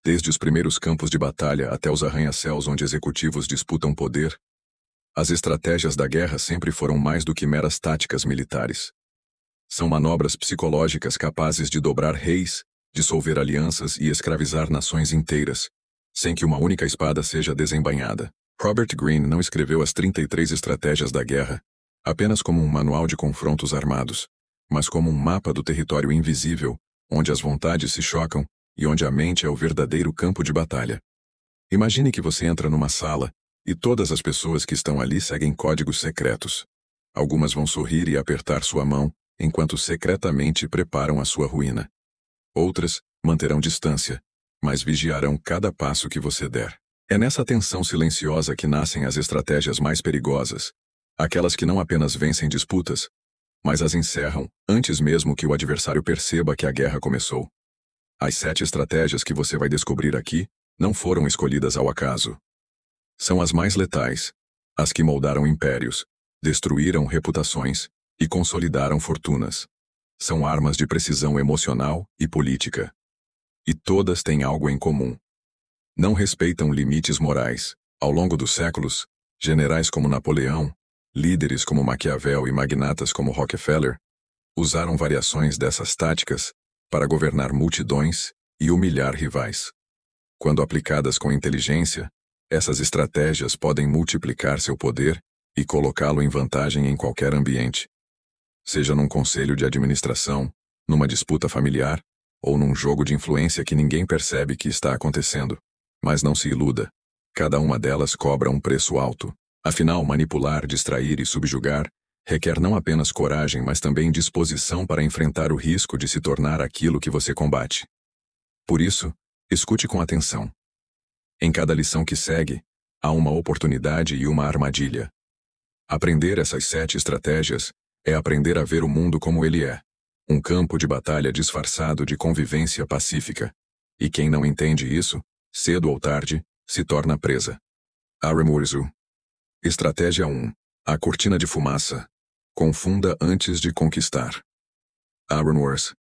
Desde os primeiros campos de batalha até os arranha-céus onde executivos disputam poder, as estratégias da guerra sempre foram mais do que meras táticas militares. São manobras psicológicas capazes de dobrar reis, dissolver alianças e escravizar nações inteiras, sem que uma única espada seja desembainhada. Robert Greene não escreveu as 33 estratégias da guerra apenas como um manual de confrontos armados, mas como um mapa do território invisível, onde as vontades se chocam e onde a mente é o verdadeiro campo de batalha. Imagine que você entra numa sala e todas as pessoas que estão ali seguem códigos secretos. Algumas vão sorrir e apertar sua mão, enquanto secretamente preparam a sua ruína. Outras manterão distância, mas vigiarão cada passo que você der. É nessa tensão silenciosa que nascem as estratégias mais perigosas, aquelas que não apenas vencem disputas, mas as encerram antes mesmo que o adversário perceba que a guerra começou. As 7 estratégias que você vai descobrir aqui não foram escolhidas ao acaso. São as mais letais, as que moldaram impérios, destruíram reputações e consolidaram fortunas. São armas de precisão emocional e política. E todas têm algo em comum. Não respeitam limites morais. Ao longo dos séculos, generais como Napoleão, líderes como Maquiavel e magnatas como Rockefeller usaram variações dessas táticas para governar multidões e humilhar rivais. Quando aplicadas com inteligência, essas estratégias podem multiplicar seu poder e colocá-lo em vantagem em qualquer ambiente. Seja num conselho de administração, numa disputa familiar, ou num jogo de influência que ninguém percebe que está acontecendo. Mas não se iluda. Cada uma delas cobra um preço alto. Afinal, manipular, distrair e subjugar requer não apenas coragem, mas também disposição para enfrentar o risco de se tornar aquilo que você combate. Por isso, escute com atenção. Em cada lição que segue, há uma oportunidade e uma armadilha. Aprender essas 7 estratégias é aprender a ver o mundo como ele é, um campo de batalha disfarçado de convivência pacífica. E quem não entende isso, cedo ou tarde, se torna presa. Aaron Wurzel. Estratégia 1. A cortina de fumaça. Confunda antes de conquistar. Aaron Wurzel.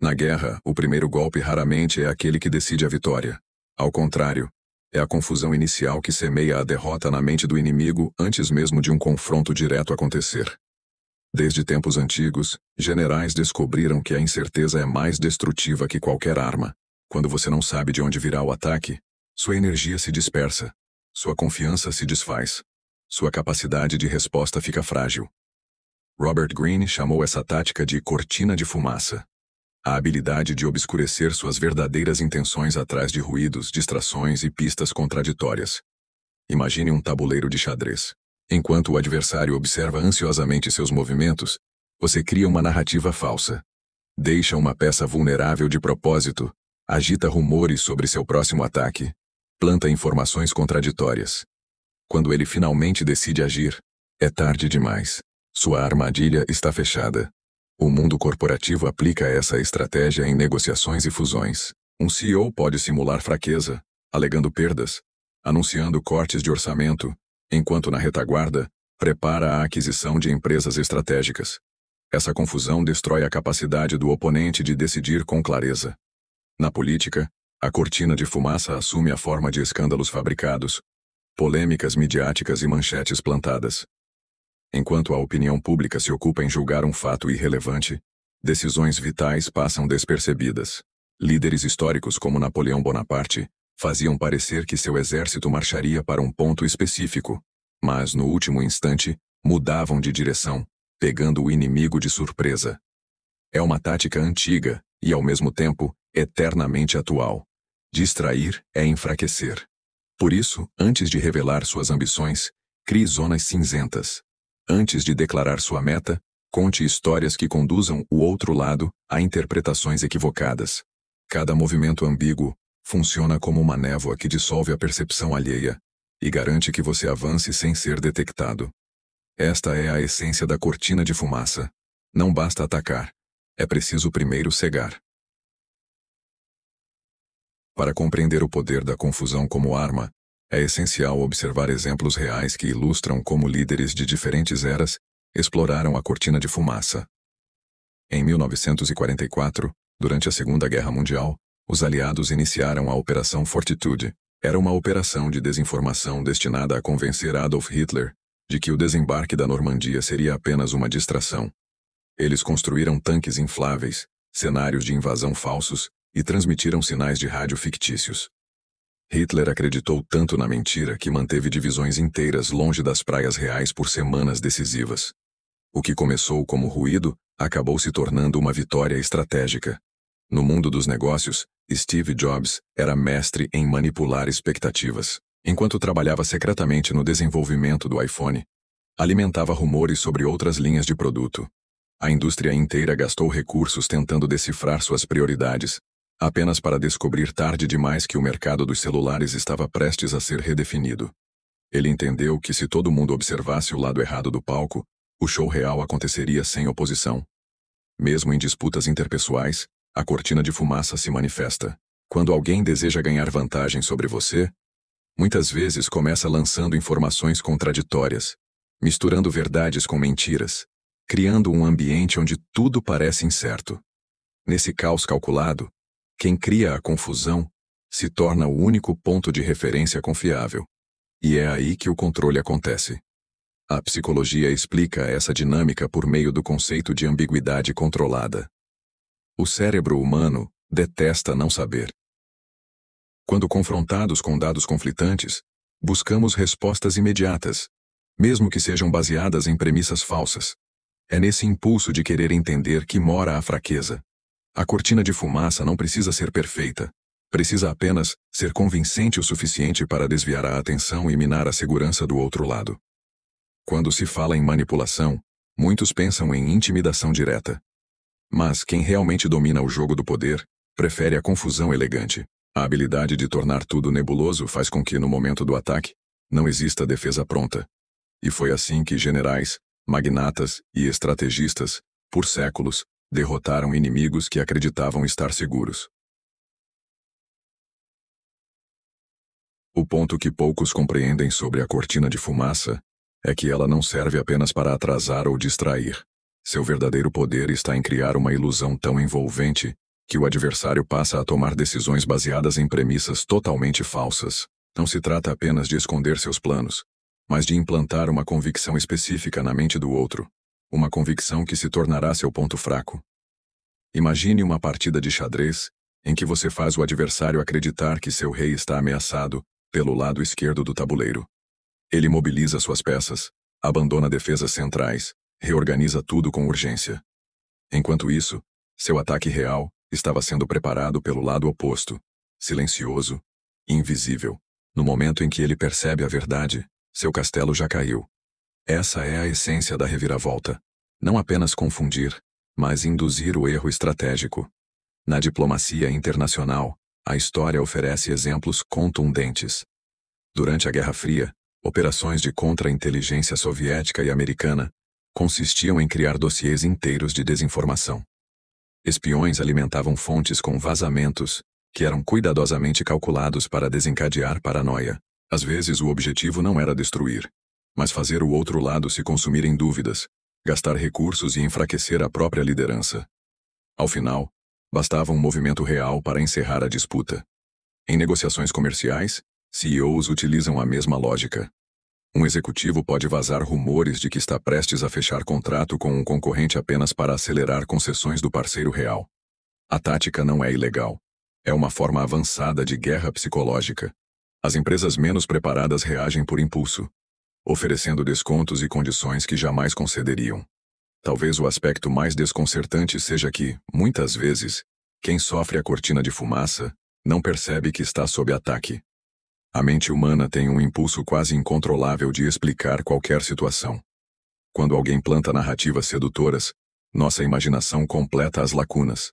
Na guerra, o primeiro golpe raramente é aquele que decide a vitória. Ao contrário, é a confusão inicial que semeia a derrota na mente do inimigo antes mesmo de um confronto direto acontecer. Desde tempos antigos, generais descobriram que a incerteza é mais destrutiva que qualquer arma. Quando você não sabe de onde virá o ataque, sua energia se dispersa, sua confiança se desfaz, sua capacidade de resposta fica frágil. Robert Greene chamou essa tática de cortina de fumaça. A habilidade de obscurecer suas verdadeiras intenções atrás de ruídos, distrações e pistas contraditórias. Imagine um tabuleiro de xadrez. Enquanto o adversário observa ansiosamente seus movimentos, você cria uma narrativa falsa. Deixa uma peça vulnerável de propósito, agita rumores sobre seu próximo ataque, planta informações contraditórias. Quando ele finalmente decide agir, é tarde demais. Sua armadilha está fechada. O mundo corporativo aplica essa estratégia em negociações e fusões. Um CEO pode simular fraqueza, alegando perdas, anunciando cortes de orçamento, enquanto na retaguarda, prepara a aquisição de empresas estratégicas. Essa confusão destrói a capacidade do oponente de decidir com clareza. Na política, a cortina de fumaça assume a forma de escândalos fabricados, polêmicas midiáticas e manchetes plantadas. Enquanto a opinião pública se ocupa em julgar um fato irrelevante, decisões vitais passam despercebidas. Líderes históricos como Napoleão Bonaparte faziam parecer que seu exército marcharia para um ponto específico, mas no último instante, mudavam de direção, pegando o inimigo de surpresa. É uma tática antiga e, ao mesmo tempo, eternamente atual. Distrair é enfraquecer. Por isso, antes de revelar suas ambições, crie zonas cinzentas. Antes de declarar sua meta, conte histórias que conduzam o outro lado a interpretações equivocadas. Cada movimento ambíguo funciona como uma névoa que dissolve a percepção alheia e garante que você avance sem ser detectado. Esta é a essência da cortina de fumaça. Não basta atacar, é preciso primeiro cegar. Para compreender o poder da confusão como arma, é essencial observar exemplos reais que ilustram como líderes de diferentes eras exploraram a cortina de fumaça. Em 1944, durante a Segunda Guerra Mundial, Os aliados iniciaram a Operação Fortitude. Era uma operação de desinformação destinada a convencer Adolf Hitler de que o desembarque da Normandia seria apenas uma distração. Eles construíram tanques infláveis, cenários de invasão falsos e transmitiram sinais de rádio fictícios. Hitler acreditou tanto na mentira que manteve divisões inteiras longe das praias reais por semanas decisivas. O que começou como ruído acabou se tornando uma vitória estratégica. No mundo dos negócios, Steve Jobs era mestre em manipular expectativas. Enquanto trabalhava secretamente no desenvolvimento do iPhone, alimentava rumores sobre outras linhas de produto. A indústria inteira gastou recursos tentando decifrar suas prioridades, apenas para descobrir tarde demais que o mercado dos celulares estava prestes a ser redefinido. Ele entendeu que se todo mundo observasse o lado errado do palco, o show real aconteceria sem oposição. Mesmo em disputas interpessoais, a cortina de fumaça se manifesta. Quando alguém deseja ganhar vantagem sobre você, muitas vezes começa lançando informações contraditórias, misturando verdades com mentiras, criando um ambiente onde tudo parece incerto. Nesse caos calculado, quem cria a confusão se torna o único ponto de referência confiável. E é aí que o controle acontece. A psicologia explica essa dinâmica por meio do conceito de ambiguidade controlada. O cérebro humano detesta não saber. Quando confrontados com dados conflitantes, buscamos respostas imediatas, mesmo que sejam baseadas em premissas falsas. É nesse impulso de querer entender que mora a fraqueza. A cortina de fumaça não precisa ser perfeita. Precisa apenas ser convincente o suficiente para desviar a atenção e minar a segurança do outro lado. Quando se fala em manipulação, muitos pensam em intimidação direta. Mas quem realmente domina o jogo do poder, prefere a confusão elegante. A habilidade de tornar tudo nebuloso faz com que, no momento do ataque, não exista defesa pronta. E foi assim que generais, magnatas e estrategistas, por séculos, derrotaram inimigos que acreditavam estar seguros. O ponto que poucos compreendem sobre a cortina de fumaça é que ela não serve apenas para atrasar ou distrair. Seu verdadeiro poder está em criar uma ilusão tão envolvente que o adversário passa a tomar decisões baseadas em premissas totalmente falsas. Não se trata apenas de esconder seus planos, mas de implantar uma convicção específica na mente do outro, uma convicção que se tornará seu ponto fraco. Imagine uma partida de xadrez em que você faz o adversário acreditar que seu rei está ameaçado pelo lado esquerdo do tabuleiro. Ele mobiliza suas peças, abandona defesas centrais, reorganiza tudo com urgência. Enquanto isso, seu ataque real estava sendo preparado pelo lado oposto, silencioso, invisível. No momento em que ele percebe a verdade, seu castelo já caiu. Essa é a essência da reviravolta. Não apenas confundir, mas induzir o erro estratégico. Na diplomacia internacional, a história oferece exemplos contundentes. Durante a Guerra Fria, operações de contra-inteligência soviética e americana consistiam em criar dossiês inteiros de desinformação. Espiões alimentavam fontes com vazamentos, que eram cuidadosamente calculados para desencadear paranoia. Às vezes o objetivo não era destruir, mas fazer o outro lado se consumir em dúvidas, gastar recursos e enfraquecer a própria liderança. Ao final, bastava um movimento real para encerrar a disputa. Em negociações comerciais, CEOs utilizam a mesma lógica. Um executivo pode vazar rumores de que está prestes a fechar contrato com um concorrente apenas para acelerar concessões do parceiro real. A tática não é ilegal. É uma forma avançada de guerra psicológica. As empresas menos preparadas reagem por impulso, oferecendo descontos e condições que jamais concederiam. Talvez o aspecto mais desconcertante seja que, muitas vezes, quem sofre a cortina de fumaça não percebe que está sob ataque. A mente humana tem um impulso quase incontrolável de explicar qualquer situação. Quando alguém planta narrativas sedutoras, nossa imaginação completa as lacunas.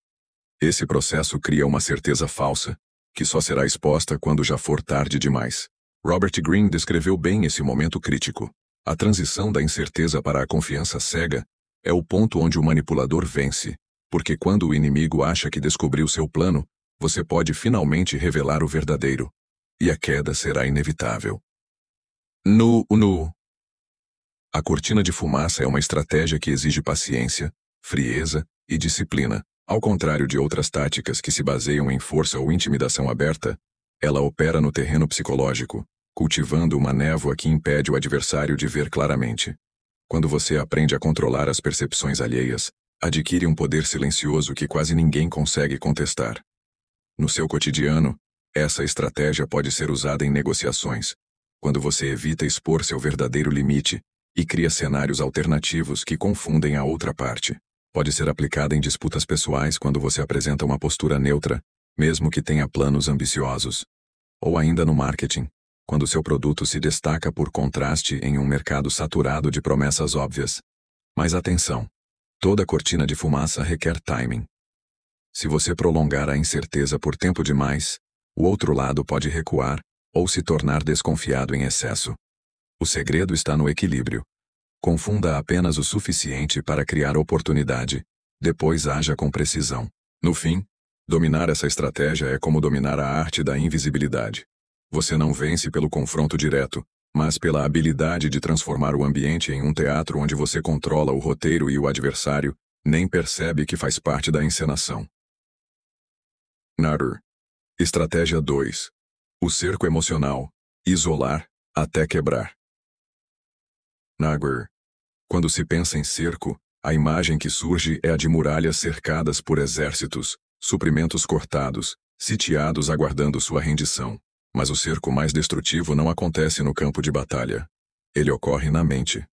Esse processo cria uma certeza falsa, que só será exposta quando já for tarde demais. Robert Greene descreveu bem esse momento crítico. A transição da incerteza para a confiança cega é o ponto onde o manipulador vence, porque quando o inimigo acha que descobriu seu plano, você pode finalmente revelar o verdadeiro. E a queda será inevitável. A cortina de fumaça é uma estratégia que exige paciência, frieza e disciplina. Ao contrário de outras táticas que se baseiam em força ou intimidação aberta, ela opera no terreno psicológico, cultivando uma névoa que impede o adversário de ver claramente. Quando você aprende a controlar as percepções alheias, adquire um poder silencioso que quase ninguém consegue contestar. No seu cotidiano, essa estratégia pode ser usada em negociações, quando você evita expor seu verdadeiro limite e cria cenários alternativos que confundem a outra parte. Pode ser aplicada em disputas pessoais quando você apresenta uma postura neutra, mesmo que tenha planos ambiciosos. Ou ainda no marketing, quando seu produto se destaca por contraste em um mercado saturado de promessas óbvias. Mas atenção! Toda cortina de fumaça requer timing. Se você prolongar a incerteza por tempo demais, o outro lado pode recuar ou se tornar desconfiado em excesso. O segredo está no equilíbrio. Confunda apenas o suficiente para criar oportunidade, depois haja com precisão. No fim, dominar essa estratégia é como dominar a arte da invisibilidade. Você não vence pelo confronto direto, mas pela habilidade de transformar o ambiente em um teatro onde você controla o roteiro e o adversário nem percebe que faz parte da encenação. Nader. Estratégia 2. O cerco emocional. Isolar até quebrar. Nader. Quando se pensa em cerco, a imagem que surge é a de muralhas cercadas por exércitos, suprimentos cortados, sitiados aguardando sua rendição. Mas o cerco mais destrutivo não acontece no campo de batalha. Ele ocorre na mente.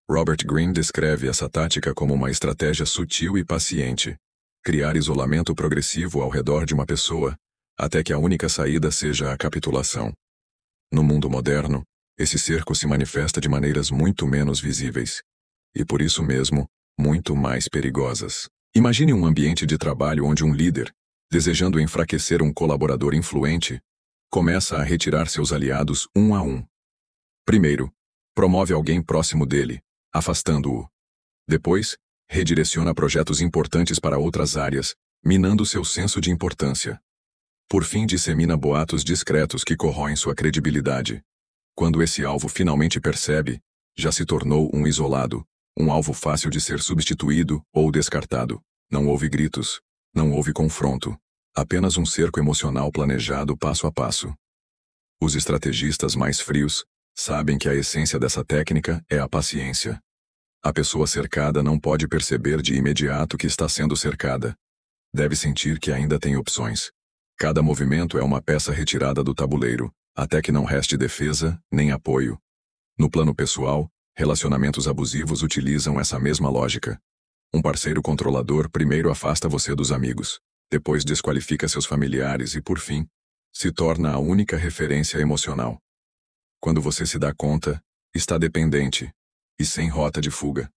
Robert Greene descreve essa tática como uma estratégia sutil e paciente. Criar isolamento progressivo ao redor de uma pessoa, até que a única saída seja a capitulação. No mundo moderno, esse cerco se manifesta de maneiras muito menos visíveis. E por isso mesmo, muito mais perigosas. Imagine um ambiente de trabalho onde um líder, desejando enfraquecer um colaborador influente, começa a retirar seus aliados um a um. Primeiro, promove alguém próximo dele, afastando-o. Depois, redireciona projetos importantes para outras áreas, minando seu senso de importância. Por fim, dissemina boatos discretos que corroem sua credibilidade. Quando esse alvo finalmente percebe, já se tornou um isolado, um alvo fácil de ser substituído ou descartado. Não houve gritos, não houve confronto, apenas um cerco emocional planejado passo a passo. Os estrategistas mais frios sabem que a essência dessa técnica é a paciência. A pessoa cercada não pode perceber de imediato que está sendo cercada. Deve sentir que ainda tem opções. Cada movimento é uma peça retirada do tabuleiro, até que não reste defesa, nem apoio. No plano pessoal, relacionamentos abusivos utilizam essa mesma lógica. Um parceiro controlador primeiro afasta você dos amigos, depois desqualifica seus familiares e, por fim, se torna a única referência emocional. Quando você se dá conta, está dependente e sem rota de fuga.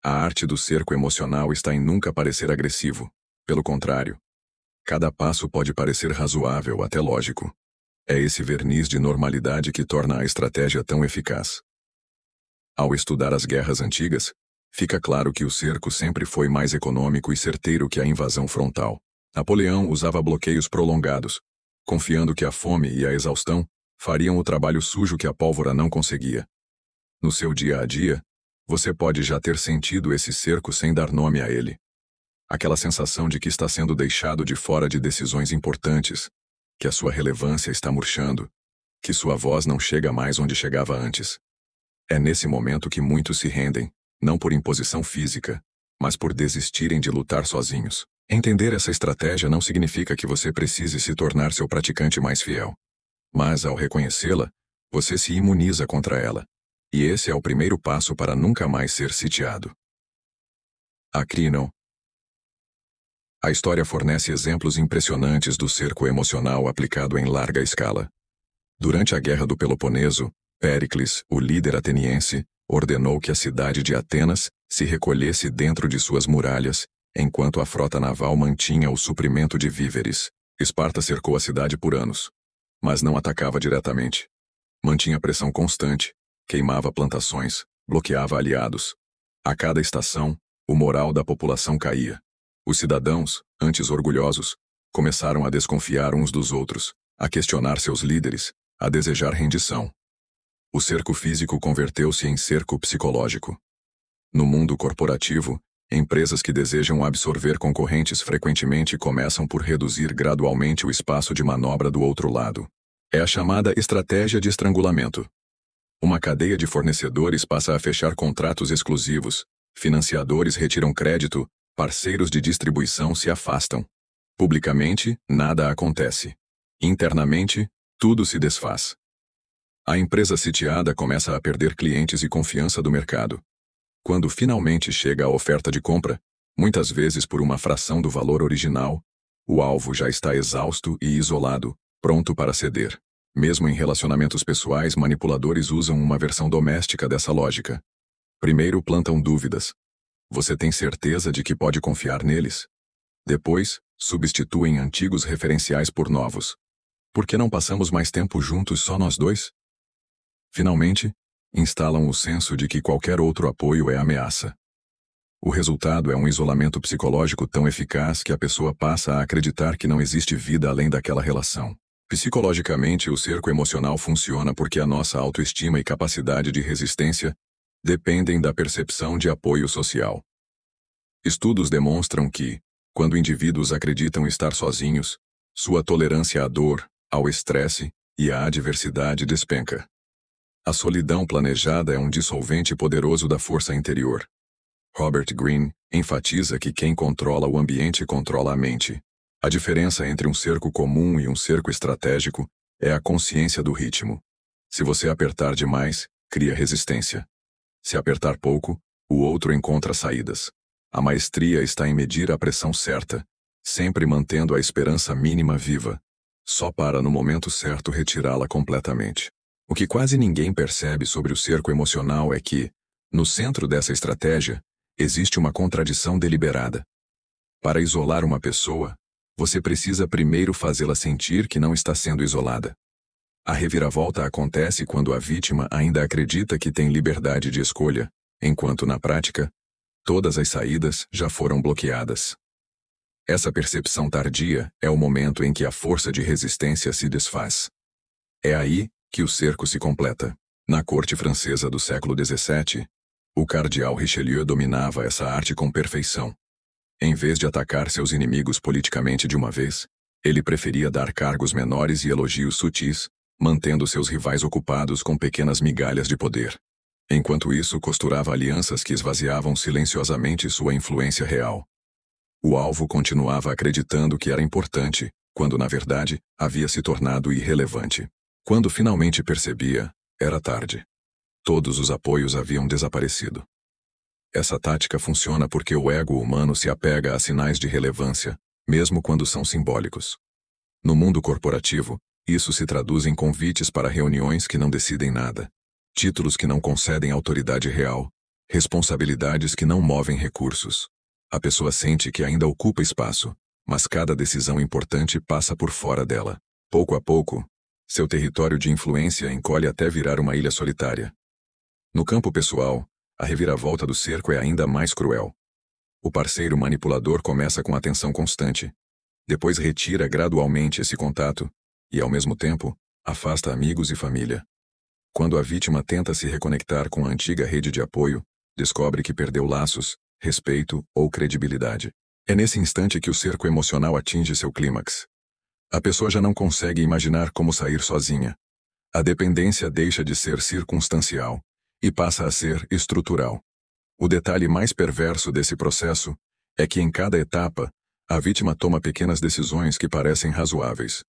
A arte do cerco emocional está em nunca parecer agressivo. Pelo contrário, cada passo pode parecer razoável até lógico. É esse verniz de normalidade que torna a estratégia tão eficaz. Ao estudar as guerras antigas, fica claro que o cerco sempre foi mais econômico e certeiro que a invasão frontal. Napoleão usava bloqueios prolongados, confiando que a fome e a exaustão fariam o trabalho sujo que a pólvora não conseguia. No seu dia a dia, você pode já ter sentido esse cerco sem dar nome a ele. Aquela sensação de que está sendo deixado de fora de decisões importantes, que a sua relevância está murchando, que sua voz não chega mais onde chegava antes. É nesse momento que muitos se rendem, não por imposição física, mas por desistirem de lutar sozinhos. Entender essa estratégia não significa que você precise se tornar seu praticante mais fiel. Mas, ao reconhecê-la, você se imuniza contra ela. E esse é o primeiro passo para nunca mais ser sitiado. Acrinon. A história fornece exemplos impressionantes do cerco emocional aplicado em larga escala. Durante a Guerra do Peloponeso, Péricles, o líder ateniense, ordenou que a cidade de Atenas se recolhesse dentro de suas muralhas, enquanto a frota naval mantinha o suprimento de víveres. Esparta cercou a cidade por anos, mas não atacava diretamente. Mantinha pressão constante, queimava plantações, bloqueava aliados. A cada estação, o moral da população caía. Os cidadãos, antes orgulhosos, começaram a desconfiar uns dos outros, a questionar seus líderes, a desejar rendição. O cerco físico converteu-se em cerco psicológico. No mundo corporativo, Empresas que desejam absorver concorrentes frequentemente começam por reduzir gradualmente o espaço de manobra do outro lado. É a chamada estratégia de estrangulamento. Uma cadeia de fornecedores passa a fechar contratos exclusivos, financiadores retiram crédito, parceiros de distribuição se afastam. Publicamente, nada acontece. Internamente, tudo se desfaz. A empresa sitiada começa a perder clientes e confiança do mercado. Quando finalmente chega a oferta de compra, muitas vezes por uma fração do valor original, o alvo já está exausto e isolado, pronto para ceder. Mesmo em relacionamentos pessoais, manipuladores usam uma versão doméstica dessa lógica. Primeiro plantam dúvidas. Você tem certeza de que pode confiar neles? Depois, substituem antigos referenciais por novos. Por que não passamos mais tempo juntos só nós dois? Finalmente, instalam o senso de que qualquer outro apoio é ameaça. O resultado é um isolamento psicológico tão eficaz que a pessoa passa a acreditar que não existe vida além daquela relação. Psicologicamente, o cerco emocional funciona porque a nossa autoestima e capacidade de resistência dependem da percepção de apoio social. Estudos demonstram que, quando indivíduos acreditam estar sozinhos, sua tolerância à dor, ao estresse e à adversidade despenca. A solidão planejada é um dissolvente poderoso da força interior. Robert Greene enfatiza que quem controla o ambiente controla a mente. A diferença entre um cerco comum e um cerco estratégico é a consciência do ritmo. Se você apertar demais, cria resistência. Se apertar pouco, o outro encontra saídas. A maestria está em medir a pressão certa, sempre mantendo a esperança mínima viva, só para no momento certo retirá-la completamente. O que quase ninguém percebe sobre o cerco emocional é que, no centro dessa estratégia, existe uma contradição deliberada. Para isolar uma pessoa, você precisa primeiro fazê-la sentir que não está sendo isolada. A reviravolta acontece quando a vítima ainda acredita que tem liberdade de escolha, enquanto na prática, todas as saídas já foram bloqueadas. Essa percepção tardia é o momento em que a força de resistência se desfaz. É aí que o cerco se completa. Na corte francesa do século XVII, o cardeal Richelieu dominava essa arte com perfeição. Em vez de atacar seus inimigos politicamente de uma vez, ele preferia dar cargos menores e elogios sutis, mantendo seus rivais ocupados com pequenas migalhas de poder. Enquanto isso, costurava alianças que esvaziavam silenciosamente sua influência real. O alvo continuava acreditando que era importante, quando na verdade havia se tornado irrelevante. Quando finalmente percebia, era tarde. Todos os apoios haviam desaparecido. Essa tática funciona porque o ego humano se apega a sinais de relevância, mesmo quando são simbólicos. No mundo corporativo, isso se traduz em convites para reuniões que não decidem nada, títulos que não concedem autoridade real, responsabilidades que não movem recursos. A pessoa sente que ainda ocupa espaço, mas cada decisão importante passa por fora dela. Pouco a pouco, seu território de influência encolhe até virar uma ilha solitária. No campo pessoal, a reviravolta do cerco é ainda mais cruel. O parceiro manipulador começa com atenção constante. Depois retira gradualmente esse contato e, ao mesmo tempo, afasta amigos e família. Quando a vítima tenta se reconectar com a antiga rede de apoio, descobre que perdeu laços, respeito ou credibilidade. É nesse instante que o cerco emocional atinge seu clímax. A pessoa já não consegue imaginar como sair sozinha. A dependência deixa de ser circunstancial e passa a ser estrutural. O detalhe mais perverso desse processo é que em cada etapa, a vítima toma pequenas decisões que parecem razoáveis.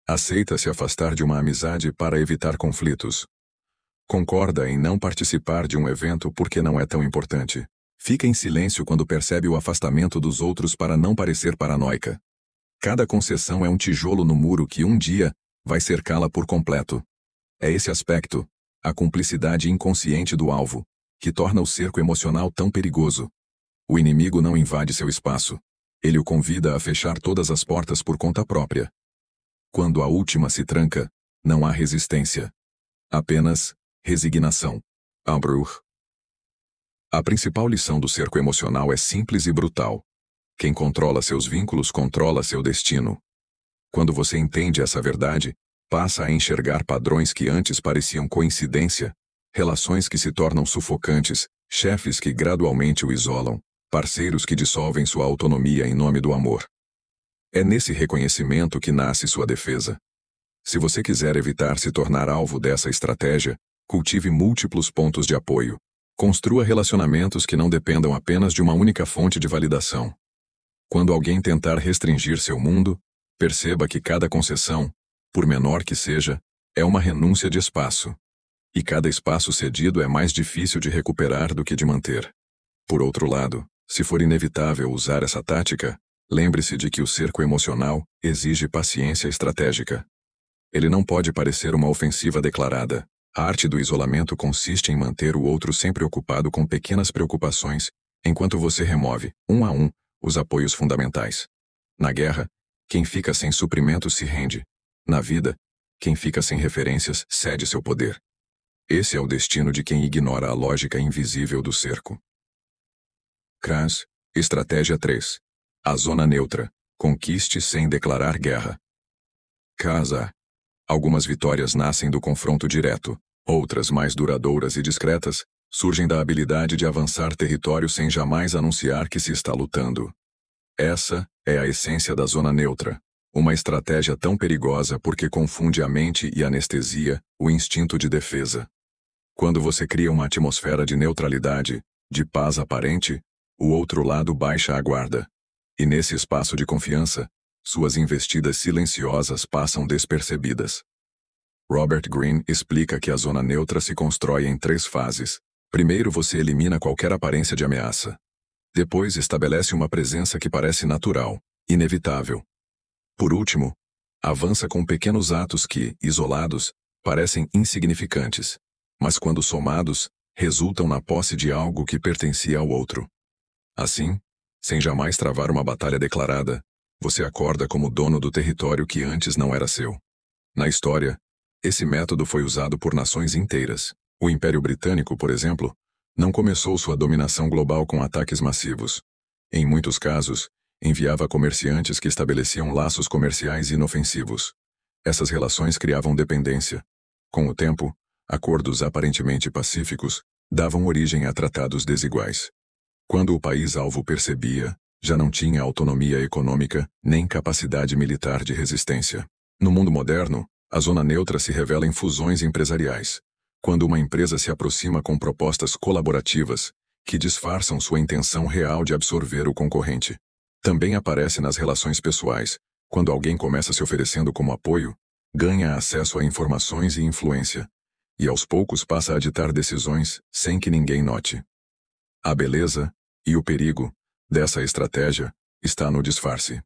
Aceita se afastar de uma amizade para evitar conflitos. Concorda em não participar de um evento porque não é tão importante. Fica em silêncio quando percebe o afastamento dos outros para não parecer paranoica. Cada concessão é um tijolo no muro que um dia vai cercá-la por completo. É esse aspecto, a cumplicidade inconsciente do alvo, que torna o cerco emocional tão perigoso. O inimigo não invade seu espaço. Ele o convida a fechar todas as portas por conta própria. Quando a última se tranca, não há resistência. Apenas resignação. Ambruch. A principal lição do cerco emocional é simples e brutal. Quem controla seus vínculos controla seu destino. Quando você entende essa verdade, passa a enxergar padrões que antes pareciam coincidência, relações que se tornam sufocantes, chefes que gradualmente o isolam, parceiros que dissolvem sua autonomia em nome do amor. É nesse reconhecimento que nasce sua defesa. Se você quiser evitar se tornar alvo dessa estratégia, cultive múltiplos pontos de apoio. Construa relacionamentos que não dependam apenas de uma única fonte de validação. Quando alguém tentar restringir seu mundo, perceba que cada concessão, por menor que seja, é uma renúncia de espaço. E cada espaço cedido é mais difícil de recuperar do que de manter. Por outro lado, se for inevitável usar essa tática, lembre-se de que o cerco emocional exige paciência estratégica. Ele não pode parecer uma ofensiva declarada. A arte do isolamento consiste em manter o outro sempre ocupado com pequenas preocupações, enquanto você remove, um a um, os apoios fundamentais. Na guerra, quem fica sem suprimento se rende. Na vida, quem fica sem referências cede seu poder. Esse é o destino de quem ignora a lógica invisível do cerco. CRAS, Estratégia 3. A zona neutra. Conquiste sem declarar guerra. Casa. Algumas vitórias nascem do confronto direto, outras mais duradouras e discretas, surgem da habilidade de avançar território sem jamais anunciar que se está lutando. Essa é a essência da zona neutra, uma estratégia tão perigosa porque confunde a mente e anestesia o instinto de defesa. Quando você cria uma atmosfera de neutralidade, de paz aparente, o outro lado baixa a guarda. E nesse espaço de confiança, suas investidas silenciosas passam despercebidas. Robert Greene explica que a zona neutra se constrói em 3 fases. Primeiro você elimina qualquer aparência de ameaça. Depois estabelece uma presença que parece natural, inevitável. Por último, avança com pequenos atos que, isolados, parecem insignificantes, mas quando somados, resultam na posse de algo que pertencia ao outro. Assim, sem jamais travar uma batalha declarada, você acorda como dono do território que antes não era seu. Na história, esse método foi usado por nações inteiras. O Império Britânico, por exemplo, não começou sua dominação global com ataques massivos. Em muitos casos, enviava comerciantes que estabeleciam laços comerciais inofensivos. Essas relações criavam dependência. Com o tempo, acordos aparentemente pacíficos davam origem a tratados desiguais. Quando o país-alvo percebia, já não tinha autonomia econômica nem capacidade militar de resistência. No mundo moderno, a zona neutra se revela em fusões empresariais. Quando uma empresa se aproxima com propostas colaborativas, que disfarçam sua intenção real de absorver o concorrente. Também aparece nas relações pessoais, quando alguém começa se oferecendo como apoio, ganha acesso a informações e influência, e aos poucos passa a ditar decisões sem que ninguém note. A beleza, e o perigo, dessa estratégia, está no disfarce.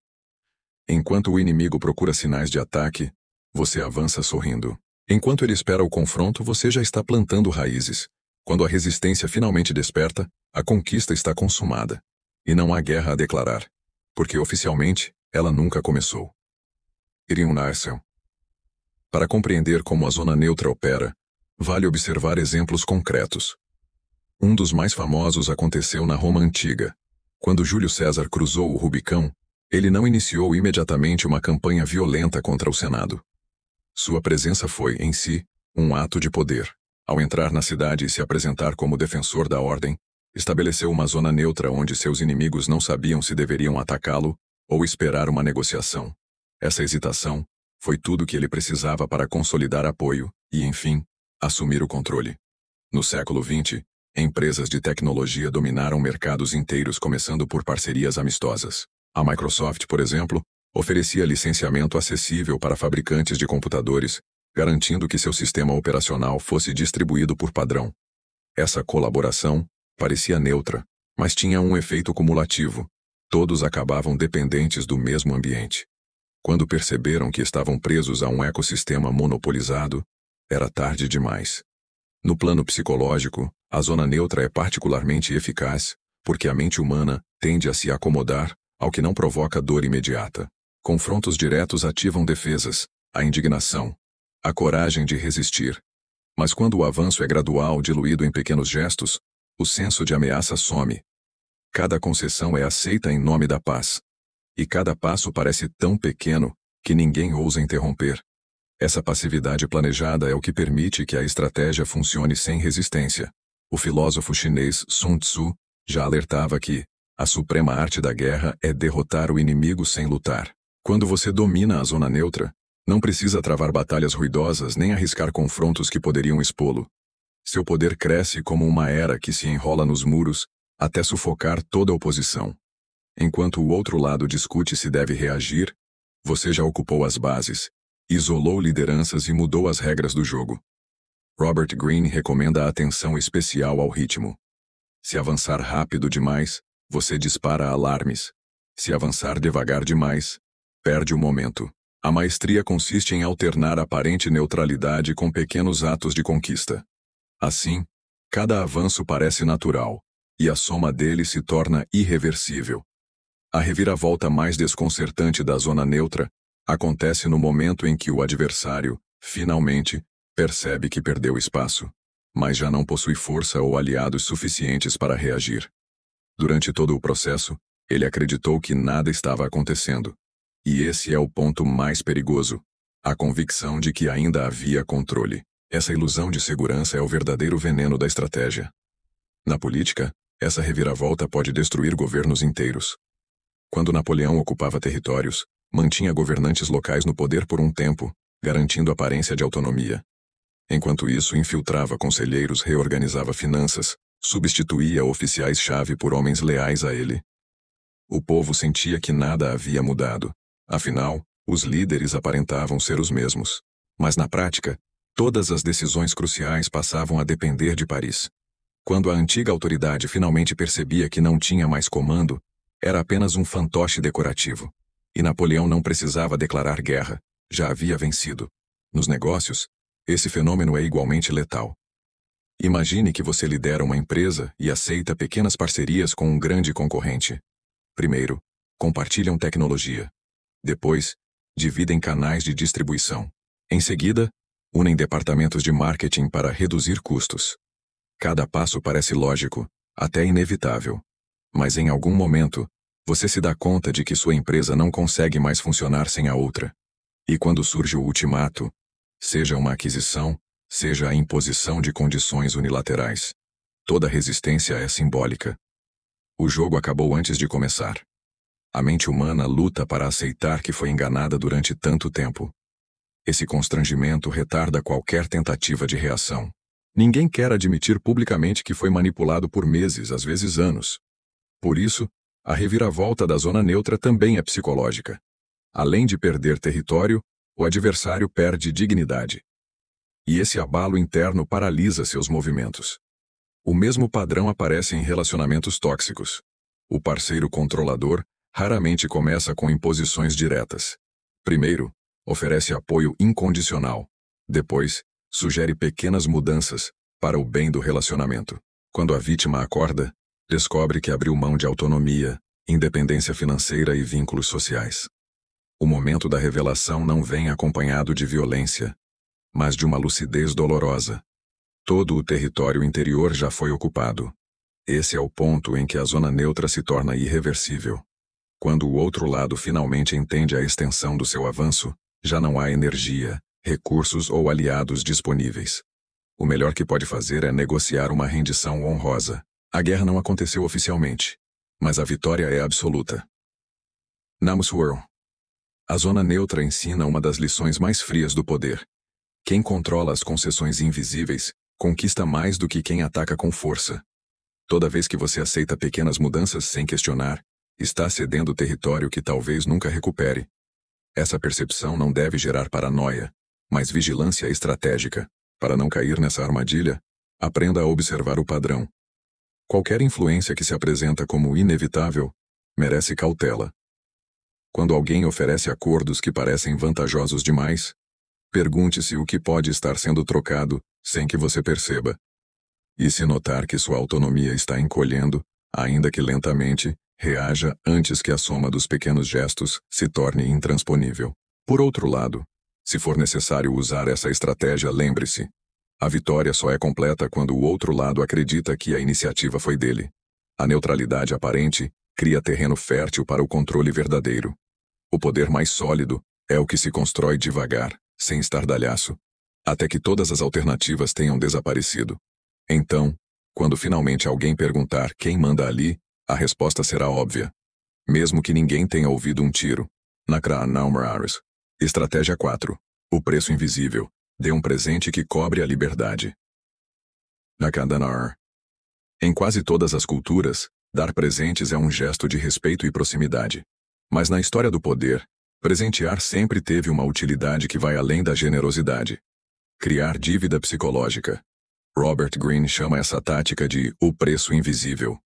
Enquanto o inimigo procura sinais de ataque, você avança sorrindo. Enquanto ele espera o confronto, você já está plantando raízes. Quando a resistência finalmente desperta, a conquista está consumada. E não há guerra a declarar, porque oficialmente ela nunca começou. Irion Narsel. Para compreender como a zona neutra opera, vale observar exemplos concretos. Um dos mais famosos aconteceu na Roma Antiga. Quando Júlio César cruzou o Rubicão, ele não iniciou imediatamente uma campanha violenta contra o Senado. Sua presença foi, em si, um ato de poder. Ao entrar na cidade e se apresentar como defensor da ordem, estabeleceu uma zona neutra onde seus inimigos não sabiam se deveriam atacá-lo ou esperar uma negociação. Essa hesitação foi tudo que ele precisava para consolidar apoio e, enfim, assumir o controle. No século XX, empresas de tecnologia dominaram mercados inteiros começando por parcerias amistosas. A Microsoft, por exemplo, oferecia licenciamento acessível para fabricantes de computadores, garantindo que seu sistema operacional fosse distribuído por padrão. Essa colaboração parecia neutra, mas tinha um efeito cumulativo. Todos acabavam dependentes do mesmo ambiente. Quando perceberam que estavam presos a um ecossistema monopolizado, era tarde demais. No plano psicológico, a zona neutra é particularmente eficaz, porque a mente humana tende a se acomodar ao que não provoca dor imediata. Confrontos diretos ativam defesas, a indignação, a coragem de resistir. Mas quando o avanço é gradual, diluído em pequenos gestos, o senso de ameaça some. Cada concessão é aceita em nome da paz. E cada passo parece tão pequeno que ninguém ousa interromper. Essa passividade planejada é o que permite que a estratégia funcione sem resistência. O filósofo chinês Sun Tzu já alertava que A suprema arte da guerra é derrotar o inimigo sem lutar. Quando você domina a zona neutra, não precisa travar batalhas ruidosas nem arriscar confrontos que poderiam expô-lo. Seu poder cresce como uma era que se enrola nos muros até sufocar toda a oposição. Enquanto o outro lado discute se deve reagir, você já ocupou as bases, isolou lideranças e mudou as regras do jogo. Robert Greene recomenda atenção especial ao ritmo. Se avançar rápido demais, você dispara alarmes. Se avançar devagar demais, perde o momento. A maestria consiste em alternar aparente neutralidade com pequenos atos de conquista. Assim, cada avanço parece natural, e a soma deles se torna irreversível. A reviravolta mais desconcertante da zona neutra acontece no momento em que o adversário, finalmente, percebe que perdeu espaço, mas já não possui força ou aliados suficientes para reagir. Durante todo o processo, ele acreditou que nada estava acontecendo. E esse é o ponto mais perigoso: a convicção de que ainda havia controle. Essa ilusão de segurança é o verdadeiro veneno da estratégia. Na política, essa reviravolta pode destruir governos inteiros. Quando Napoleão ocupava territórios, mantinha governantes locais no poder por um tempo, garantindo aparência de autonomia. Enquanto isso, infiltrava conselheiros, reorganizava finanças, substituía oficiais-chave por homens leais a ele. O povo sentia que nada havia mudado. Afinal, os líderes aparentavam ser os mesmos. Mas na prática, todas as decisões cruciais passavam a depender de Paris. Quando a antiga autoridade finalmente percebia que não tinha mais comando, era apenas um fantoche decorativo. E Napoleão não precisava declarar guerra, já havia vencido. Nos negócios, esse fenômeno é igualmente letal. Imagine que você lidera uma empresa e aceita pequenas parcerias com um grande concorrente. Primeiro, compartilham tecnologia. Depois, dividem canais de distribuição. Em seguida, unem departamentos de marketing para reduzir custos. Cada passo parece lógico, até inevitável. Mas em algum momento, você se dá conta de que sua empresa não consegue mais funcionar sem a outra. E quando surge o ultimato, seja uma aquisição, seja a imposição de condições unilaterais, toda resistência é simbólica. O jogo acabou antes de começar. A mente humana luta para aceitar que foi enganada durante tanto tempo. Esse constrangimento retarda qualquer tentativa de reação. Ninguém quer admitir publicamente que foi manipulado por meses, às vezes anos. Por isso, a reviravolta da zona neutra também é psicológica. Além de perder território, o adversário perde dignidade. E esse abalo interno paralisa seus movimentos. O mesmo padrão aparece em relacionamentos tóxicos. O parceiro controlador raramente começa com imposições diretas. Primeiro, oferece apoio incondicional. Depois, sugere pequenas mudanças para o bem do relacionamento. Quando a vítima acorda, descobre que abriu mão de autonomia, independência financeira e vínculos sociais. O momento da revelação não vem acompanhado de violência, mas de uma lucidez dolorosa. Todo o território interior já foi ocupado. Esse é o ponto em que a zona neutra se torna irreversível. Quando o outro lado finalmente entende a extensão do seu avanço, já não há energia, recursos ou aliados disponíveis. O melhor que pode fazer é negociar uma rendição honrosa. A guerra não aconteceu oficialmente, mas a vitória é absoluta. Namusworm. A zona neutra ensina uma das lições mais frias do poder. Quem controla as concessões invisíveis conquista mais do que quem ataca com força. Toda vez que você aceita pequenas mudanças sem questionar, está cedendo território que talvez nunca recupere. Essa percepção não deve gerar paranoia, mas vigilância estratégica. Para não cair nessa armadilha, aprenda a observar o padrão. Qualquer influência que se apresenta como inevitável merece cautela. Quando alguém oferece acordos que parecem vantajosos demais, pergunte-se o que pode estar sendo trocado sem que você perceba. E se notar que sua autonomia está encolhendo, ainda que lentamente, reaja antes que a soma dos pequenos gestos se torne intransponível. Por outro lado, se for necessário usar essa estratégia, lembre-se: a vitória só é completa quando o outro lado acredita que a iniciativa foi dele. A neutralidade aparente cria terreno fértil para o controle verdadeiro. O poder mais sólido é o que se constrói devagar, sem estardalhaço, até que todas as alternativas tenham desaparecido. Então, quando finalmente alguém perguntar quem manda ali, A resposta será óbvia. Mesmo que ninguém tenha ouvido um tiro. Nakra-Naumraris. Estratégia 4. O preço invisível. Dê um presente que cobre a liberdade. Nakadanar. Em quase todas as culturas, dar presentes é um gesto de respeito e proximidade. Mas na história do poder, presentear sempre teve uma utilidade que vai além da generosidade. Criar dívida psicológica. Robert Greene chama essa tática de o preço invisível.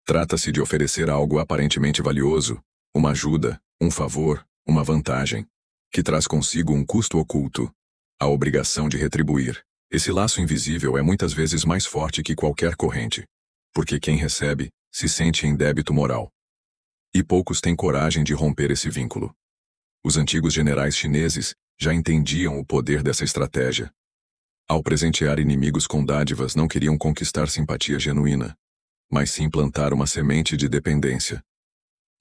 Trata-se de oferecer algo aparentemente valioso, uma ajuda, um favor, uma vantagem, que traz consigo um custo oculto, a obrigação de retribuir. Esse laço invisível é muitas vezes mais forte que qualquer corrente, porque quem recebe se sente em débito moral. E poucos têm coragem de romper esse vínculo. Os antigos generais chineses já entendiam o poder dessa estratégia. Ao presentear inimigos com dádivas, não queriam conquistar simpatia genuína, mas sim plantar uma semente de dependência.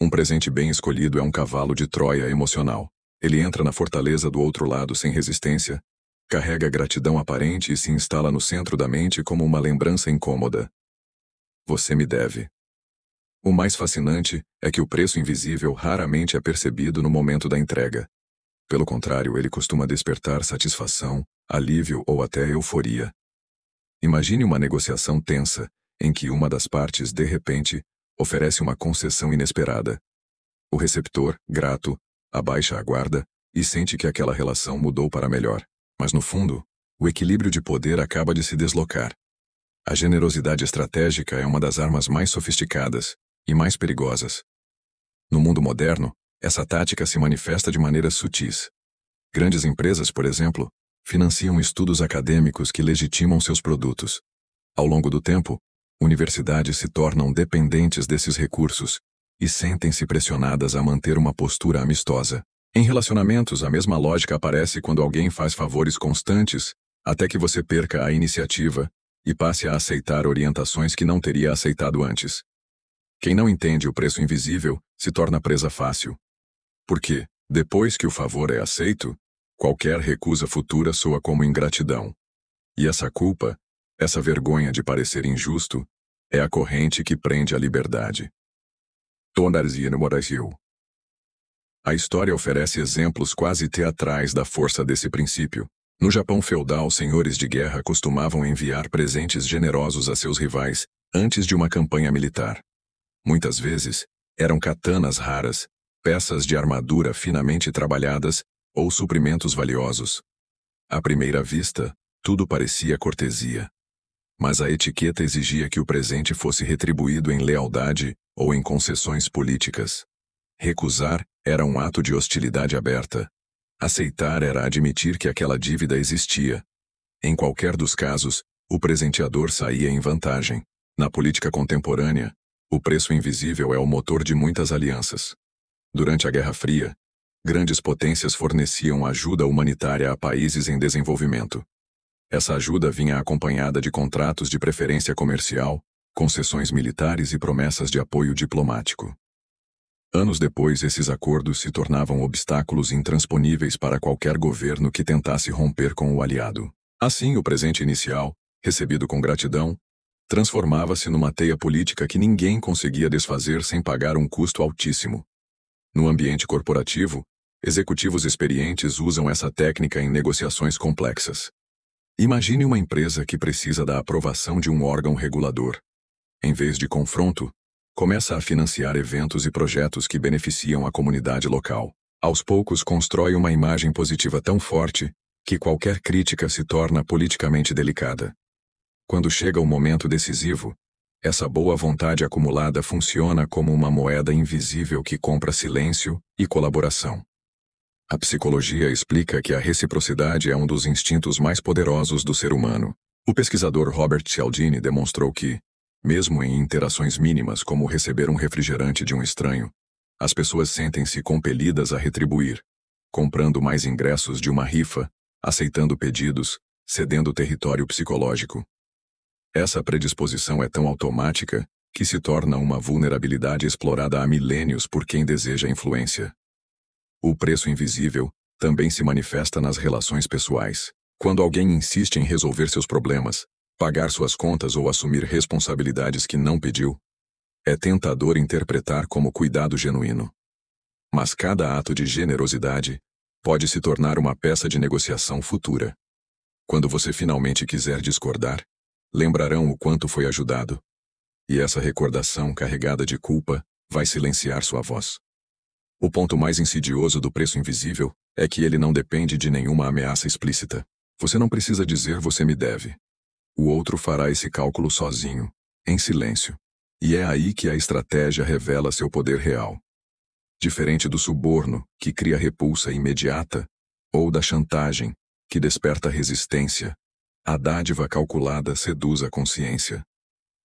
Um presente bem escolhido é um cavalo de Troia emocional. Ele entra na fortaleza do outro lado sem resistência, carrega gratidão aparente e se instala no centro da mente como uma lembrança incômoda. Você me deve. O mais fascinante é que o preço invisível raramente é percebido no momento da entrega. Pelo contrário, ele costuma despertar satisfação, alívio ou até euforia. Imagine uma negociação tensa, em que uma das partes, de repente, oferece uma concessão inesperada. O receptor, grato, abaixa a guarda e sente que aquela relação mudou para melhor. Mas no fundo, o equilíbrio de poder acaba de se deslocar. A generosidade estratégica é uma das armas mais sofisticadas e mais perigosas. No mundo moderno, essa tática se manifesta de maneiras sutis. Grandes empresas, por exemplo, financiam estudos acadêmicos que legitimam seus produtos. Ao longo do tempo, universidades se tornam dependentes desses recursos e sentem-se pressionadas a manter uma postura amistosa. Em relacionamentos, a mesma lógica aparece quando alguém faz favores constantes, até que você perca a iniciativa e passe a aceitar orientações que não teria aceitado antes. Quem não entende o preço invisível se torna presa fácil. Porque, depois que o favor é aceito, qualquer recusa futura soa como ingratidão. E essa culpa, essa vergonha de parecer injusto, é a corrente que prende a liberdade. A história oferece exemplos quase teatrais da força desse princípio. No Japão feudal, senhores de guerra costumavam enviar presentes generosos a seus rivais antes de uma campanha militar. Muitas vezes, eram katanas raras, peças de armadura finamente trabalhadas ou suprimentos valiosos. À primeira vista, tudo parecia cortesia. Mas a etiqueta exigia que o presente fosse retribuído em lealdade ou em concessões políticas. Recusar era um ato de hostilidade aberta. Aceitar era admitir que aquela dívida existia. Em qualquer dos casos, o presenteador saía em vantagem. Na política contemporânea, o preço invisível é o motor de muitas alianças. Durante a Guerra Fria, grandes potências forneciam ajuda humanitária a países em desenvolvimento. Essa ajuda vinha acompanhada de contratos de preferência comercial, concessões militares e promessas de apoio diplomático. Anos depois, esses acordos se tornavam obstáculos intransponíveis para qualquer governo que tentasse romper com o aliado. Assim, o presente inicial, recebido com gratidão, transformava-se numa teia política que ninguém conseguia desfazer sem pagar um custo altíssimo. No ambiente corporativo, executivos experientes usam essa técnica em negociações complexas. Imagine uma empresa que precisa da aprovação de um órgão regulador. Em vez de confronto, começa a financiar eventos e projetos que beneficiam a comunidade local. Aos poucos constrói uma imagem positiva tão forte que qualquer crítica se torna politicamente delicada. Quando chega o momento decisivo, essa boa vontade acumulada funciona como uma moeda invisível que compra silêncio e colaboração. A psicologia explica que a reciprocidade é um dos instintos mais poderosos do ser humano. O pesquisador Robert Cialdini demonstrou que, mesmo em interações mínimas como receber um refrigerante de um estranho, as pessoas sentem-se compelidas a retribuir, comprando mais ingressos de uma rifa, aceitando pedidos, cedendo território psicológico. Essa predisposição é tão automática que se torna uma vulnerabilidade explorada há milênios por quem deseja influência. O preço invisível também se manifesta nas relações pessoais. Quando alguém insiste em resolver seus problemas, pagar suas contas ou assumir responsabilidades que não pediu, É tentador interpretar como cuidado genuíno. Mas cada ato de generosidade pode se tornar uma peça de negociação futura. Quando você finalmente quiser discordar, lembrarão o quanto foi ajudado. E essa recordação carregada de culpa vai silenciar sua voz. O ponto mais insidioso do preço invisível é que ele não depende de nenhuma ameaça explícita. Você não precisa dizer "você me deve". O outro fará esse cálculo sozinho, em silêncio. E é aí que a estratégia revela seu poder real. Diferente do suborno, que cria repulsa imediata, ou da chantagem, que desperta resistência, a dádiva calculada seduz a consciência.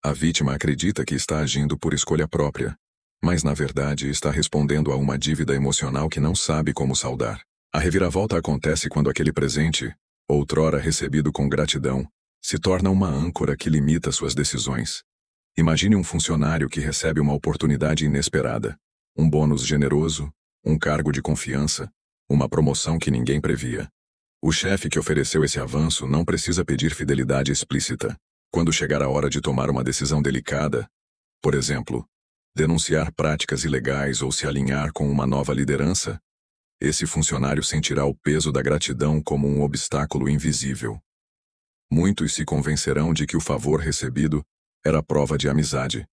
A vítima acredita que está agindo por escolha própria, mas na verdade está respondendo a uma dívida emocional que não sabe como saldar. A reviravolta acontece quando aquele presente, outrora recebido com gratidão, se torna uma âncora que limita suas decisões. Imagine um funcionário que recebe uma oportunidade inesperada, um bônus generoso, um cargo de confiança, uma promoção que ninguém previa. O chefe que ofereceu esse avanço não precisa pedir fidelidade explícita. Quando chegar a hora de tomar uma decisão delicada, por exemplo, denunciar práticas ilegais ou se alinhar com uma nova liderança, esse funcionário sentirá o peso da gratidão como um obstáculo invisível. Muitos se convencerão de que o favor recebido era prova de amizade,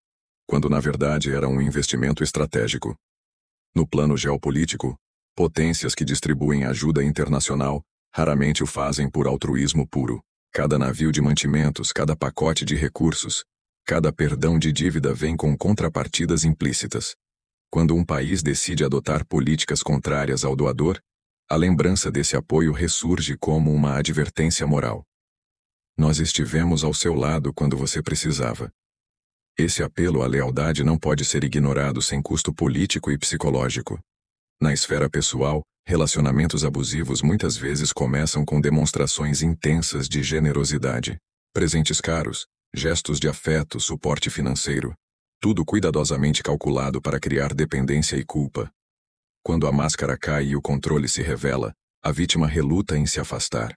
quando na verdade era um investimento estratégico. No plano geopolítico, potências que distribuem ajuda internacional raramente o fazem por altruísmo puro. Cada navio de mantimentos, cada pacote de recursos, cada perdão de dívida vem com contrapartidas implícitas. Quando um país decide adotar políticas contrárias ao doador, a lembrança desse apoio ressurge como uma advertência moral. Nós estivemos ao seu lado quando você precisava. Esse apelo à lealdade não pode ser ignorado sem custo político e psicológico. Na esfera pessoal, relacionamentos abusivos muitas vezes começam com demonstrações intensas de generosidade. Presentes caros, gestos de afeto, suporte financeiro. Tudo cuidadosamente calculado para criar dependência e culpa. Quando a máscara cai e o controle se revela, a vítima reluta em se afastar.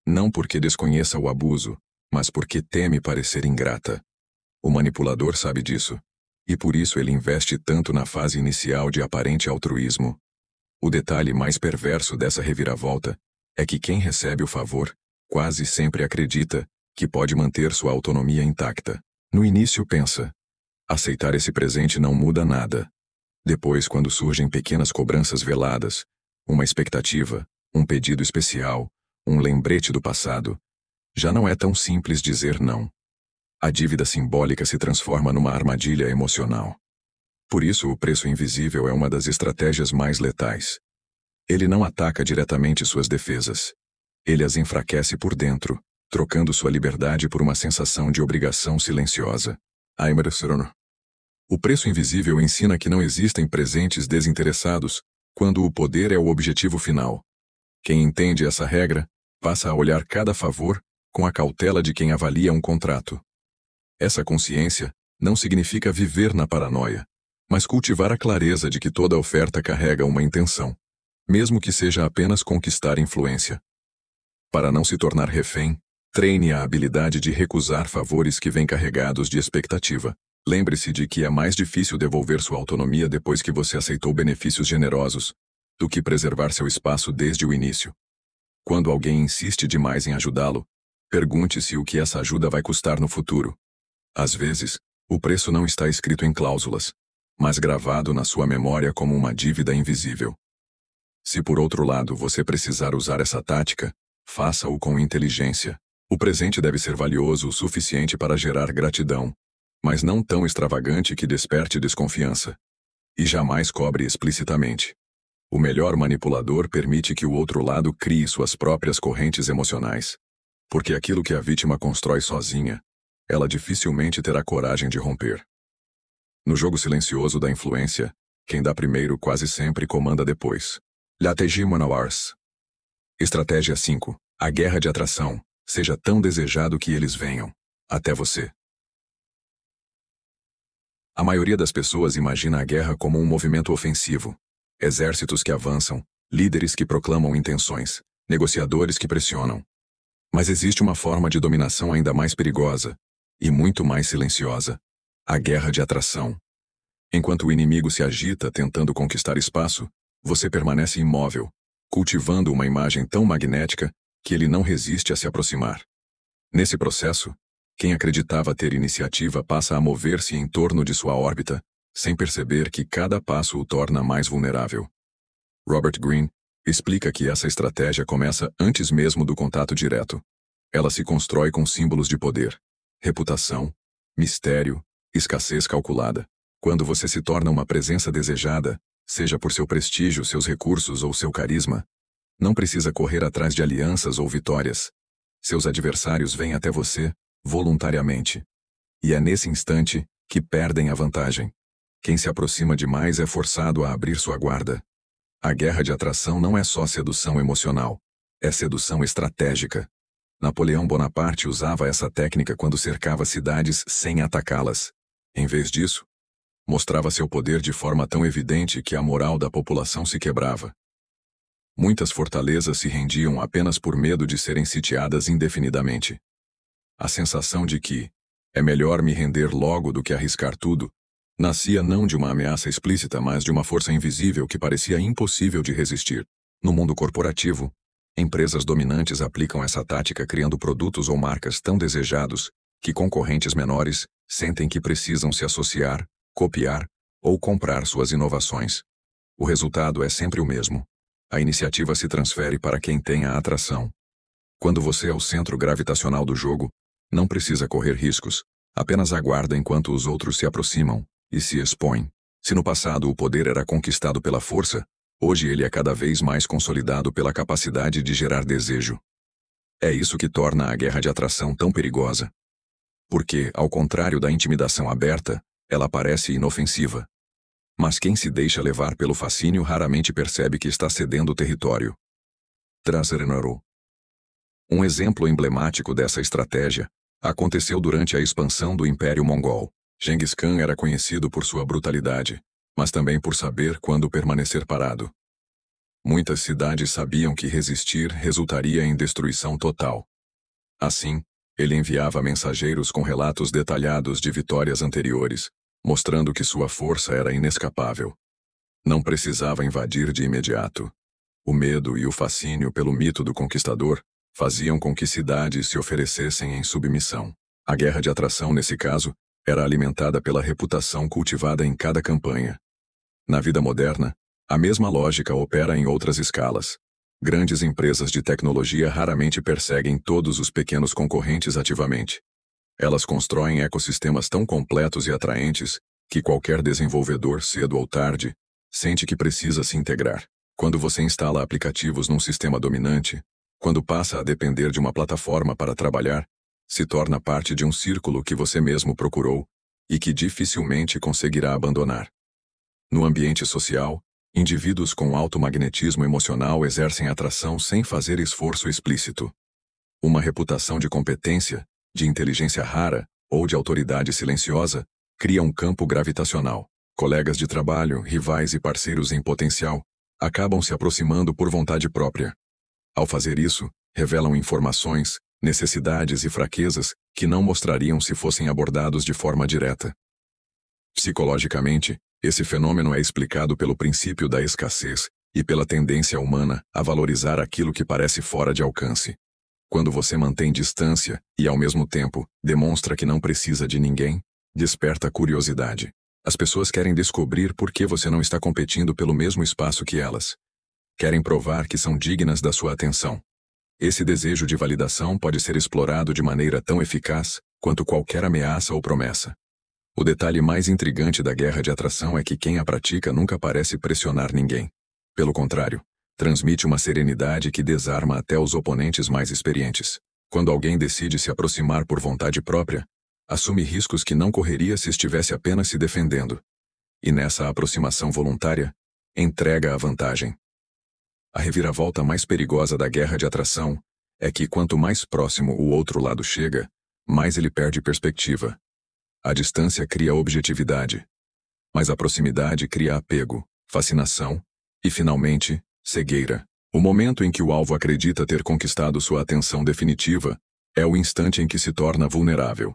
Não porque desconheça o abuso, mas porque teme parecer ingrata. O manipulador sabe disso. E por isso ele investe tanto na fase inicial de aparente altruísmo. O detalhe mais perverso dessa reviravolta é que quem recebe o favor quase sempre acredita que pode manter sua autonomia intacta. No início pensa: aceitar esse presente não muda nada. Depois, quando surgem pequenas cobranças veladas, uma expectativa, um pedido especial, um lembrete do passado, já não é tão simples dizer não. A dívida simbólica se transforma numa armadilha emocional. Por isso, o preço invisível é uma das estratégias mais letais. Ele não ataca diretamente suas defesas. Ele as enfraquece por dentro, trocando sua liberdade por uma sensação de obrigação silenciosa. O preço invisível ensina que não existem presentes desinteressados quando o poder é o objetivo final. Quem entende essa regra, passa a olhar cada favor com a cautela de quem avalia um contrato. Essa consciência não significa viver na paranoia, mas cultivar a clareza de que toda oferta carrega uma intenção, mesmo que seja apenas conquistar influência. Para não se tornar refém, treine a habilidade de recusar favores que vêm carregados de expectativa. Lembre-se de que é mais difícil devolver sua autonomia depois que você aceitou benefícios generosos, do que preservar seu espaço desde o início. Quando alguém insiste demais em ajudá-lo, pergunte-se o que essa ajuda vai custar no futuro. Às vezes, o preço não está escrito em cláusulas, mas gravado na sua memória como uma dívida invisível. Se por outro lado você precisar usar essa tática, faça-o com inteligência. O presente deve ser valioso o suficiente para gerar gratidão, mas não tão extravagante que desperte desconfiança. E jamais cobre explicitamente. O melhor manipulador permite que o outro lado crie suas próprias correntes emocionais. Porque aquilo que a vítima constrói sozinha, ela dificilmente terá coragem de romper. No jogo silencioso da influência, quem dá primeiro quase sempre comanda depois. Stratégia Manowars. Estratégia 5. A guerra de atração. Seja tão desejado que eles venham até você. A maioria das pessoas imagina a guerra como um movimento ofensivo. Exércitos que avançam, líderes que proclamam intenções, negociadores que pressionam. Mas existe uma forma de dominação ainda mais perigosa, e muito mais silenciosa. A guerra de atração. Enquanto o inimigo se agita tentando conquistar espaço, você permanece imóvel, cultivando uma imagem tão magnética que ele não resiste a se aproximar. Nesse processo, quem acreditava ter iniciativa passa a mover-se em torno de sua órbita, sem perceber que cada passo o torna mais vulnerável. Robert Greene explica que essa estratégia começa antes mesmo do contato direto. Ela se constrói com símbolos de poder, reputação, mistério, escassez calculada. Quando você se torna uma presença desejada, seja por seu prestígio, seus recursos ou seu carisma, não precisa correr atrás de alianças ou vitórias. Seus adversários vêm até você, voluntariamente. E é nesse instante que perdem a vantagem. Quem se aproxima demais é forçado a abrir sua guarda. A guerra de atração não é só sedução emocional, é sedução estratégica. Napoleão Bonaparte usava essa técnica quando cercava cidades sem atacá-las. Em vez disso, mostrava seu poder de forma tão evidente que a moral da população se quebrava. Muitas fortalezas se rendiam apenas por medo de serem sitiadas indefinidamente. A sensação de que é melhor me render logo do que arriscar tudo nascia não de uma ameaça explícita, mas de uma força invisível que parecia impossível de resistir. No mundo corporativo, empresas dominantes aplicam essa tática criando produtos ou marcas tão desejados que concorrentes menores sentem que precisam se associar, copiar ou comprar suas inovações. O resultado é sempre o mesmo. A iniciativa se transfere para quem tem a atração. Quando você é o centro gravitacional do jogo, não precisa correr riscos, apenas aguarda enquanto os outros se aproximam e se expõem. Se no passado o poder era conquistado pela força, hoje ele é cada vez mais consolidado pela capacidade de gerar desejo. É isso que torna a guerra de atração tão perigosa. Porque, ao contrário da intimidação aberta, ela parece inofensiva. Mas quem se deixa levar pelo fascínio raramente percebe que está cedendo território. Traserenaro. Um exemplo emblemático dessa estratégia aconteceu durante a expansão do Império Mongol. Genghis Khan era conhecido por sua brutalidade, mas também por saber quando permanecer parado. Muitas cidades sabiam que resistir resultaria em destruição total. Assim, ele enviava mensageiros com relatos detalhados de vitórias anteriores, mostrando que sua força era inescapável. Não precisava invadir de imediato. O medo e o fascínio pelo mito do conquistador faziam com que cidades se oferecessem em submissão. A guerra de atração, nesse caso, era alimentada pela reputação cultivada em cada campanha. Na vida moderna, a mesma lógica opera em outras escalas. Grandes empresas de tecnologia raramente perseguem todos os pequenos concorrentes ativamente. Elas constroem ecossistemas tão completos e atraentes que qualquer desenvolvedor, cedo ou tarde, sente que precisa se integrar. Quando você instala aplicativos num sistema dominante, quando passa a depender de uma plataforma para trabalhar, se torna parte de um círculo que você mesmo procurou e que dificilmente conseguirá abandonar. No ambiente social, indivíduos com alto magnetismo emocional exercem atração sem fazer esforço explícito. Uma reputação de competência, de inteligência rara ou de autoridade silenciosa cria um campo gravitacional. Colegas de trabalho, rivais e parceiros em potencial acabam se aproximando por vontade própria. Ao fazer isso, revelam informações, necessidades e fraquezas que não mostrariam se fossem abordados de forma direta. Psicologicamente, esse fenômeno é explicado pelo princípio da escassez e pela tendência humana a valorizar aquilo que parece fora de alcance. Quando você mantém distância e, ao mesmo tempo, demonstra que não precisa de ninguém, desperta curiosidade. As pessoas querem descobrir por que você não está competindo pelo mesmo espaço que elas. Querem provar que são dignas da sua atenção. Esse desejo de validação pode ser explorado de maneira tão eficaz quanto qualquer ameaça ou promessa. O detalhe mais intrigante da guerra de atração é que quem a pratica nunca parece pressionar ninguém. Pelo contrário, transmite uma serenidade que desarma até os oponentes mais experientes. Quando alguém decide se aproximar por vontade própria, assume riscos que não correria se estivesse apenas se defendendo. E nessa aproximação voluntária, entrega a vantagem. A reviravolta mais perigosa da guerra de atração é que quanto mais próximo o outro lado chega, mais ele perde perspectiva. A distância cria objetividade, mas a proximidade cria apego, fascinação e, finalmente, cegueira. O momento em que o alvo acredita ter conquistado sua atenção definitiva é o instante em que se torna vulnerável.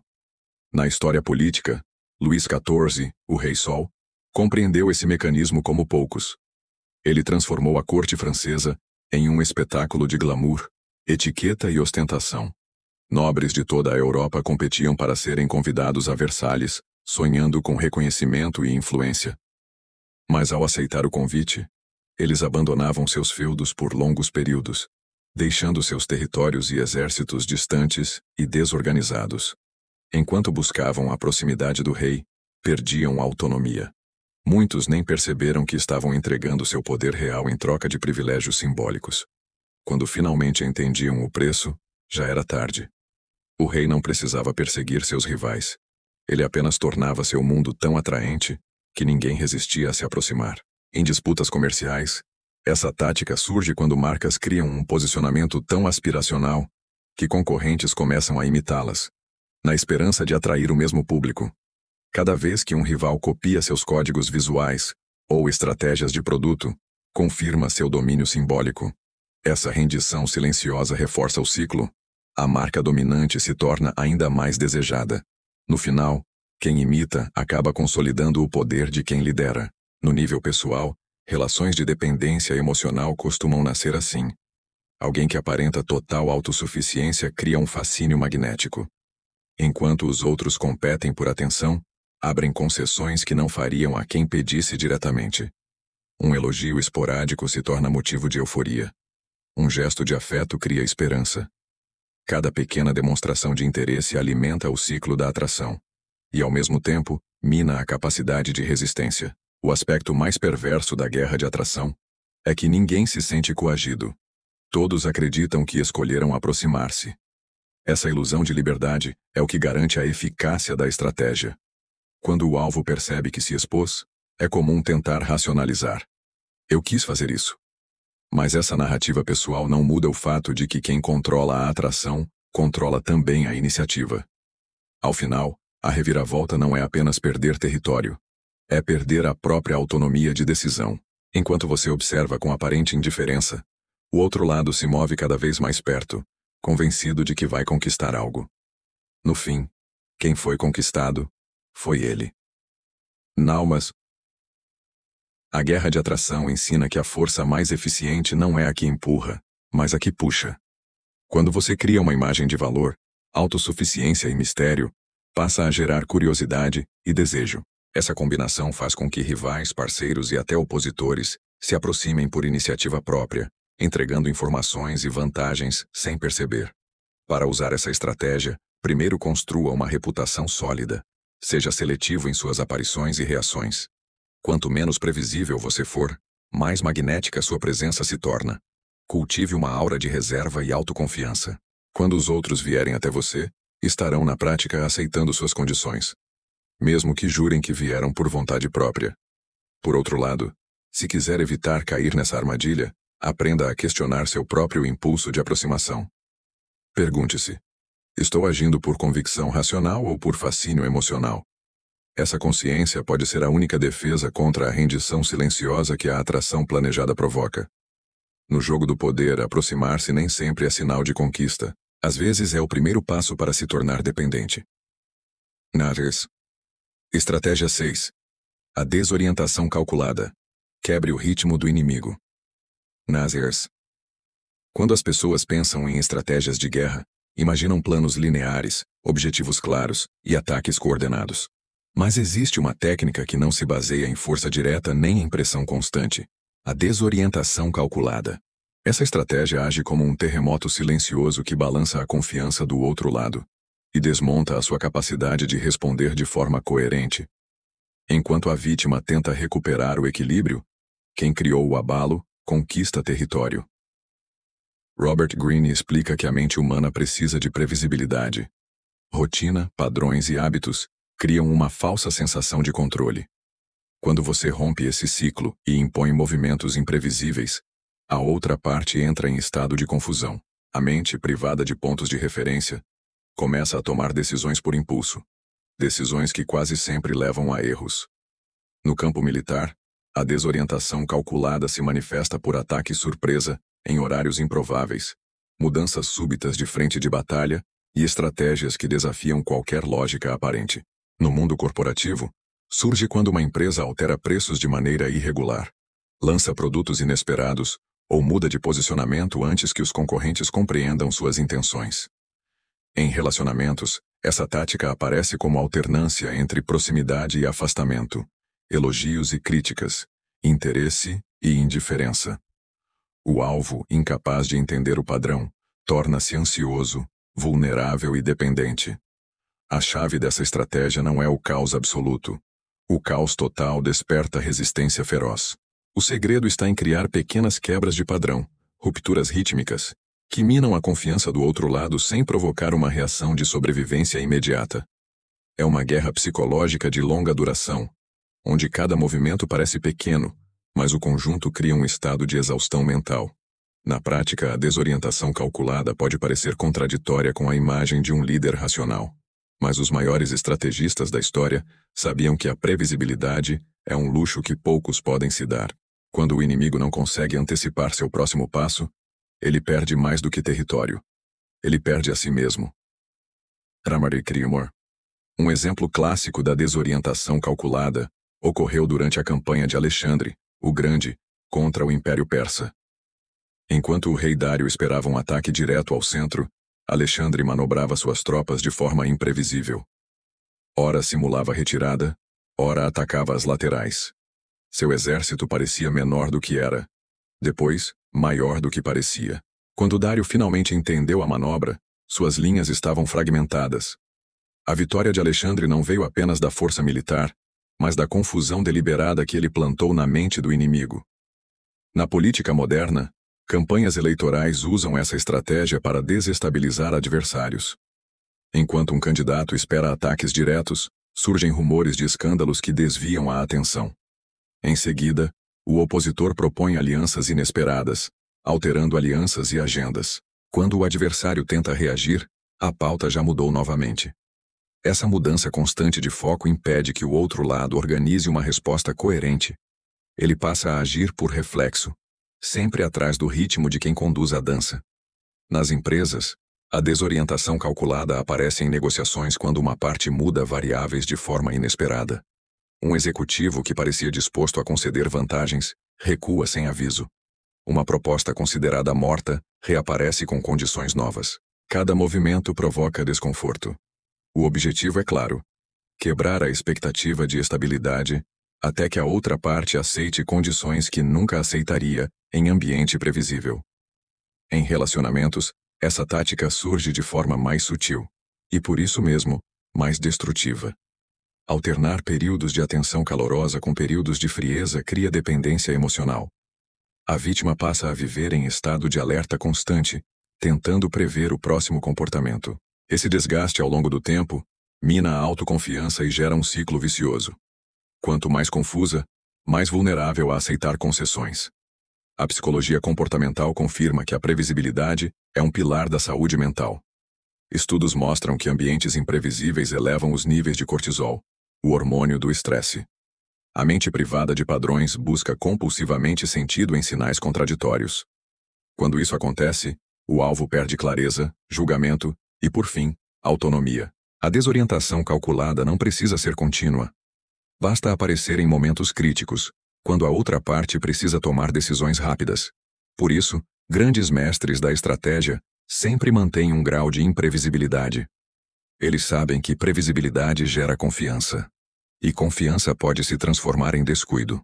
Na história política, Luís XIV, o Rei Sol, Compreendeu esse mecanismo como poucos. Ele transformou a corte francesa em um espetáculo de glamour, etiqueta e ostentação. Nobres de toda a Europa competiam para serem convidados a Versalhes, sonhando com reconhecimento e influência. Mas ao aceitar o convite, eles abandonavam seus feudos por longos períodos, deixando seus territórios e exércitos distantes e desorganizados. Enquanto buscavam a proximidade do rei, perdiam a autonomia. Muitos nem perceberam que estavam entregando seu poder real em troca de privilégios simbólicos. Quando finalmente entendiam o preço, já era tarde. O rei não precisava perseguir seus rivais. Ele apenas tornava seu mundo tão atraente que ninguém resistia a se aproximar. Em disputas comerciais, essa tática surge quando marcas criam um posicionamento tão aspiracional que concorrentes começam a imitá-las, na esperança de atrair o mesmo público. Cada vez que um rival copia seus códigos visuais ou estratégias de produto, confirma seu domínio simbólico. Essa rendição silenciosa reforça o ciclo. A marca dominante se torna ainda mais desejada. No final, quem imita acaba consolidando o poder de quem lidera. No nível pessoal, relações de dependência emocional costumam nascer assim. Alguém que aparenta total autossuficiência cria um fascínio magnético. Enquanto os outros competem por atenção, abrem concessões que não fariam a quem pedisse diretamente. Um elogio esporádico se torna motivo de euforia. Um gesto de afeto cria esperança. Cada pequena demonstração de interesse alimenta o ciclo da atração. E, ao mesmo tempo, mina a capacidade de resistência. O aspecto mais perverso da guerra de atração é que ninguém se sente coagido. Todos acreditam que escolheram aproximar-se. Essa ilusão de liberdade é o que garante a eficácia da estratégia. Quando o alvo percebe que se expôs, é comum tentar racionalizar. Eu quis fazer isso. Mas essa narrativa pessoal não muda o fato de que quem controla a atração, controla também a iniciativa. Ao final, a reviravolta não é apenas perder território. É perder a própria autonomia de decisão. Enquanto você observa com aparente indiferença, o outro lado se move cada vez mais perto, convencido de que vai conquistar algo. No fim, quem foi conquistado foi ele. Naumas. A guerra de atração ensina que a força mais eficiente não é a que empurra, mas a que puxa. Quando você cria uma imagem de valor, autossuficiência e mistério, passa a gerar curiosidade e desejo. Essa combinação faz com que rivais, parceiros e até opositores se aproximem por iniciativa própria, entregando informações e vantagens sem perceber. Para usar essa estratégia, primeiro construa uma reputação sólida. Seja seletivo em suas aparições e reações. Quanto menos previsível você for, mais magnética sua presença se torna. Cultive uma aura de reserva e autoconfiança. Quando os outros vierem até você, estarão na prática aceitando suas condições, mesmo que jurem que vieram por vontade própria. Por outro lado, se quiser evitar cair nessa armadilha, aprenda a questionar seu próprio impulso de aproximação. Pergunte-se: estou agindo por convicção racional ou por fascínio emocional? Essa consciência pode ser a única defesa contra a rendição silenciosa que a atração planejada provoca. No jogo do poder, aproximar-se nem sempre é sinal de conquista. Às vezes é o primeiro passo para se tornar dependente. Nares. Estratégia 6. A desorientação calculada. Quebre o ritmo do inimigo. Nasers. Quando as pessoas pensam em estratégias de guerra, imaginam planos lineares, objetivos claros e ataques coordenados. Mas existe uma técnica que não se baseia em força direta nem em pressão constante: a desorientação calculada. Essa estratégia age como um terremoto silencioso que balança a confiança do outro lado e desmonta a sua capacidade de responder de forma coerente. Enquanto a vítima tenta recuperar o equilíbrio, quem criou o abalo conquista território. Robert Greene explica que a mente humana precisa de previsibilidade. Rotina, padrões e hábitos criam uma falsa sensação de controle. Quando você rompe esse ciclo e impõe movimentos imprevisíveis, a outra parte entra em estado de confusão. A mente, privada de pontos de referência, começa a tomar decisões por impulso. Decisões que quase sempre levam a erros. No campo militar, a desorientação calculada se manifesta por ataque surpresa, em horários improváveis, mudanças súbitas de frente de batalha e estratégias que desafiam qualquer lógica aparente. No mundo corporativo, surge quando uma empresa altera preços de maneira irregular, lança produtos inesperados ou muda de posicionamento antes que os concorrentes compreendam suas intenções. Em relacionamentos, essa tática aparece como alternância entre proximidade e afastamento, elogios e críticas, interesse e indiferença. O alvo, incapaz de entender o padrão, torna-se ansioso, vulnerável e dependente. A chave dessa estratégia não é o caos absoluto. O caos total desperta resistência feroz. O segredo está em criar pequenas quebras de padrão, rupturas rítmicas, que minam a confiança do outro lado sem provocar uma reação de sobrevivência imediata. É uma guerra psicológica de longa duração, onde cada movimento parece pequeno, mas o conjunto cria um estado de exaustão mental. Na prática, a desorientação calculada pode parecer contraditória com a imagem de um líder racional. Mas os maiores estrategistas da história sabiam que a previsibilidade é um luxo que poucos podem se dar. Quando o inimigo não consegue antecipar seu próximo passo, ele perde mais do que território. Ele perde a si mesmo. Ramari Criumor. Um exemplo clássico da desorientação calculada ocorreu durante a campanha de Alexandre, o Grande, contra o Império Persa. Enquanto o rei Dário esperava um ataque direto ao centro, Alexandre manobrava suas tropas de forma imprevisível. Ora simulava retirada, ora atacava as laterais. Seu exército parecia menor do que era. Depois, maior do que parecia. Quando Dário finalmente entendeu a manobra, suas linhas estavam fragmentadas. A vitória de Alexandre não veio apenas da força militar, mas da confusão deliberada que ele plantou na mente do inimigo. Na política moderna, campanhas eleitorais usam essa estratégia para desestabilizar adversários. Enquanto um candidato espera ataques diretos, surgem rumores de escândalos que desviam a atenção. Em seguida, o opositor propõe alianças inesperadas, alterando alianças e agendas. Quando o adversário tenta reagir, a pauta já mudou novamente. Essa mudança constante de foco impede que o outro lado organize uma resposta coerente. Ele passa a agir por reflexo, sempre atrás do ritmo de quem conduz a dança. Nas empresas, a desorientação calculada aparece em negociações quando uma parte muda variáveis de forma inesperada. Um executivo que parecia disposto a conceder vantagens, recua sem aviso. Uma proposta considerada morta reaparece com condições novas. Cada movimento provoca desconforto. O objetivo é claro: quebrar a expectativa de estabilidade até que a outra parte aceite condições que nunca aceitaria em ambiente previsível. Em relacionamentos, essa tática surge de forma mais sutil, e por isso mesmo, mais destrutiva. Alternar períodos de atenção calorosa com períodos de frieza cria dependência emocional. A vítima passa a viver em estado de alerta constante, tentando prever o próximo comportamento. Esse desgaste ao longo do tempo mina a autoconfiança e gera um ciclo vicioso. Quanto mais confusa, mais vulnerável a aceitar concessões. A psicologia comportamental confirma que a previsibilidade é um pilar da saúde mental. Estudos mostram que ambientes imprevisíveis elevam os níveis de cortisol, o hormônio do estresse. A mente privada de padrões busca compulsivamente sentido em sinais contraditórios. Quando isso acontece, o alvo perde clareza, julgamento e, por fim, autonomia. A desorientação calculada não precisa ser contínua. Basta aparecer em momentos críticos, quando a outra parte precisa tomar decisões rápidas. Por isso, grandes mestres da estratégia sempre mantêm um grau de imprevisibilidade. Eles sabem que previsibilidade gera confiança. E confiança pode se transformar em descuido.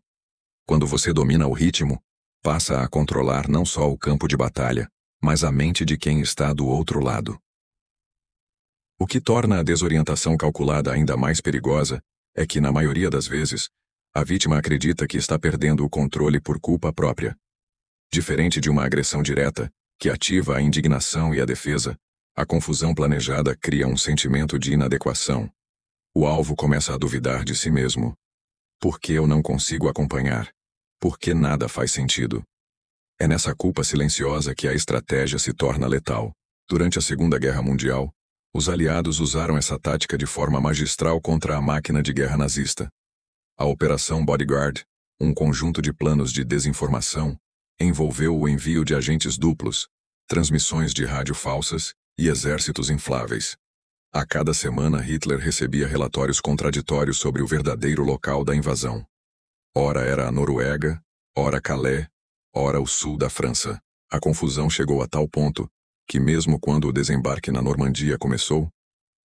Quando você domina o ritmo, passa a controlar não só o campo de batalha, mas a mente de quem está do outro lado. O que torna a desorientação calculada ainda mais perigosa é que, na maioria das vezes, a vítima acredita que está perdendo o controle por culpa própria. Diferente de uma agressão direta, que ativa a indignação e a defesa, a confusão planejada cria um sentimento de inadequação. O alvo começa a duvidar de si mesmo. Por que eu não consigo acompanhar? Por que nada faz sentido? É nessa culpa silenciosa que a estratégia se torna letal. Durante a Segunda Guerra Mundial, os aliados usaram essa tática de forma magistral contra a máquina de guerra nazista. A Operação Bodyguard, um conjunto de planos de desinformação, envolveu o envio de agentes duplos, transmissões de rádio falsas e exércitos infláveis. A cada semana Hitler recebia relatórios contraditórios sobre o verdadeiro local da invasão. Ora era a Noruega, ora Calais, ora o sul da França. A confusão chegou a tal ponto que, mesmo quando o desembarque na Normandia começou,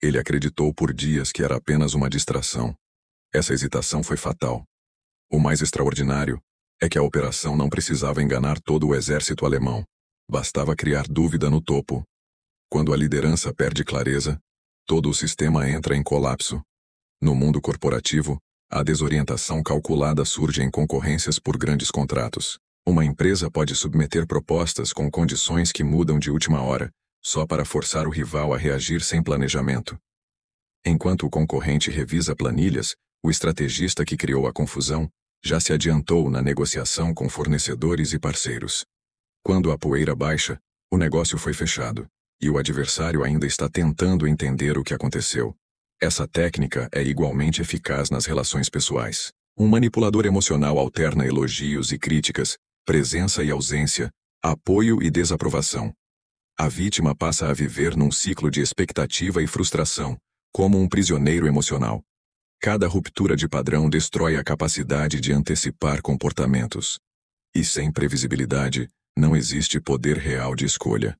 ele acreditou por dias que era apenas uma distração. Essa hesitação foi fatal. O mais extraordinário é que a operação não precisava enganar todo o exército alemão. Bastava criar dúvida no topo. Quando a liderança perde clareza, todo o sistema entra em colapso. No mundo corporativo, a desorientação calculada surge em concorrências por grandes contratos. Uma empresa pode submeter propostas com condições que mudam de última hora, só para forçar o rival a reagir sem planejamento. Enquanto o concorrente revisa planilhas, o estrategista que criou a confusão já se adiantou na negociação com fornecedores e parceiros. Quando a poeira baixa, o negócio foi fechado, e o adversário ainda está tentando entender o que aconteceu. Essa técnica é igualmente eficaz nas relações pessoais. Um manipulador emocional alterna elogios e críticas, presença e ausência, apoio e desaprovação. A vítima passa a viver num ciclo de expectativa e frustração, como um prisioneiro emocional. Cada ruptura de padrão destrói a capacidade de antecipar comportamentos. E sem previsibilidade, não existe poder real de escolha.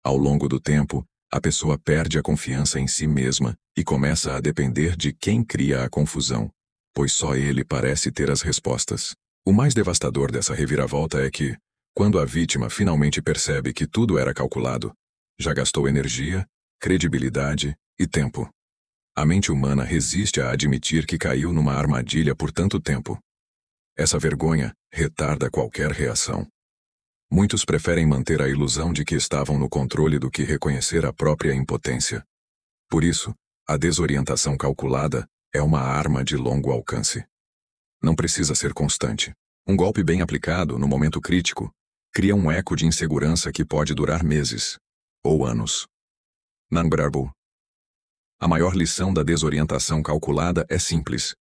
Ao longo do tempo, a pessoa perde a confiança em si mesma e começa a depender de quem cria a confusão, pois só ele parece ter as respostas. O mais devastador dessa reviravolta é que, quando a vítima finalmente percebe que tudo era calculado, já gastou energia, credibilidade e tempo. A mente humana resiste a admitir que caiu numa armadilha por tanto tempo. Essa vergonha retarda qualquer reação. Muitos preferem manter a ilusão de que estavam no controle do que reconhecer a própria impotência. Por isso, a desorientação calculada é uma arma de longo alcance. Não precisa ser constante. Um golpe bem aplicado, no momento crítico, cria um eco de insegurança que pode durar meses ou anos. Nonverbal. A maior lição da desorientação calculada é simples.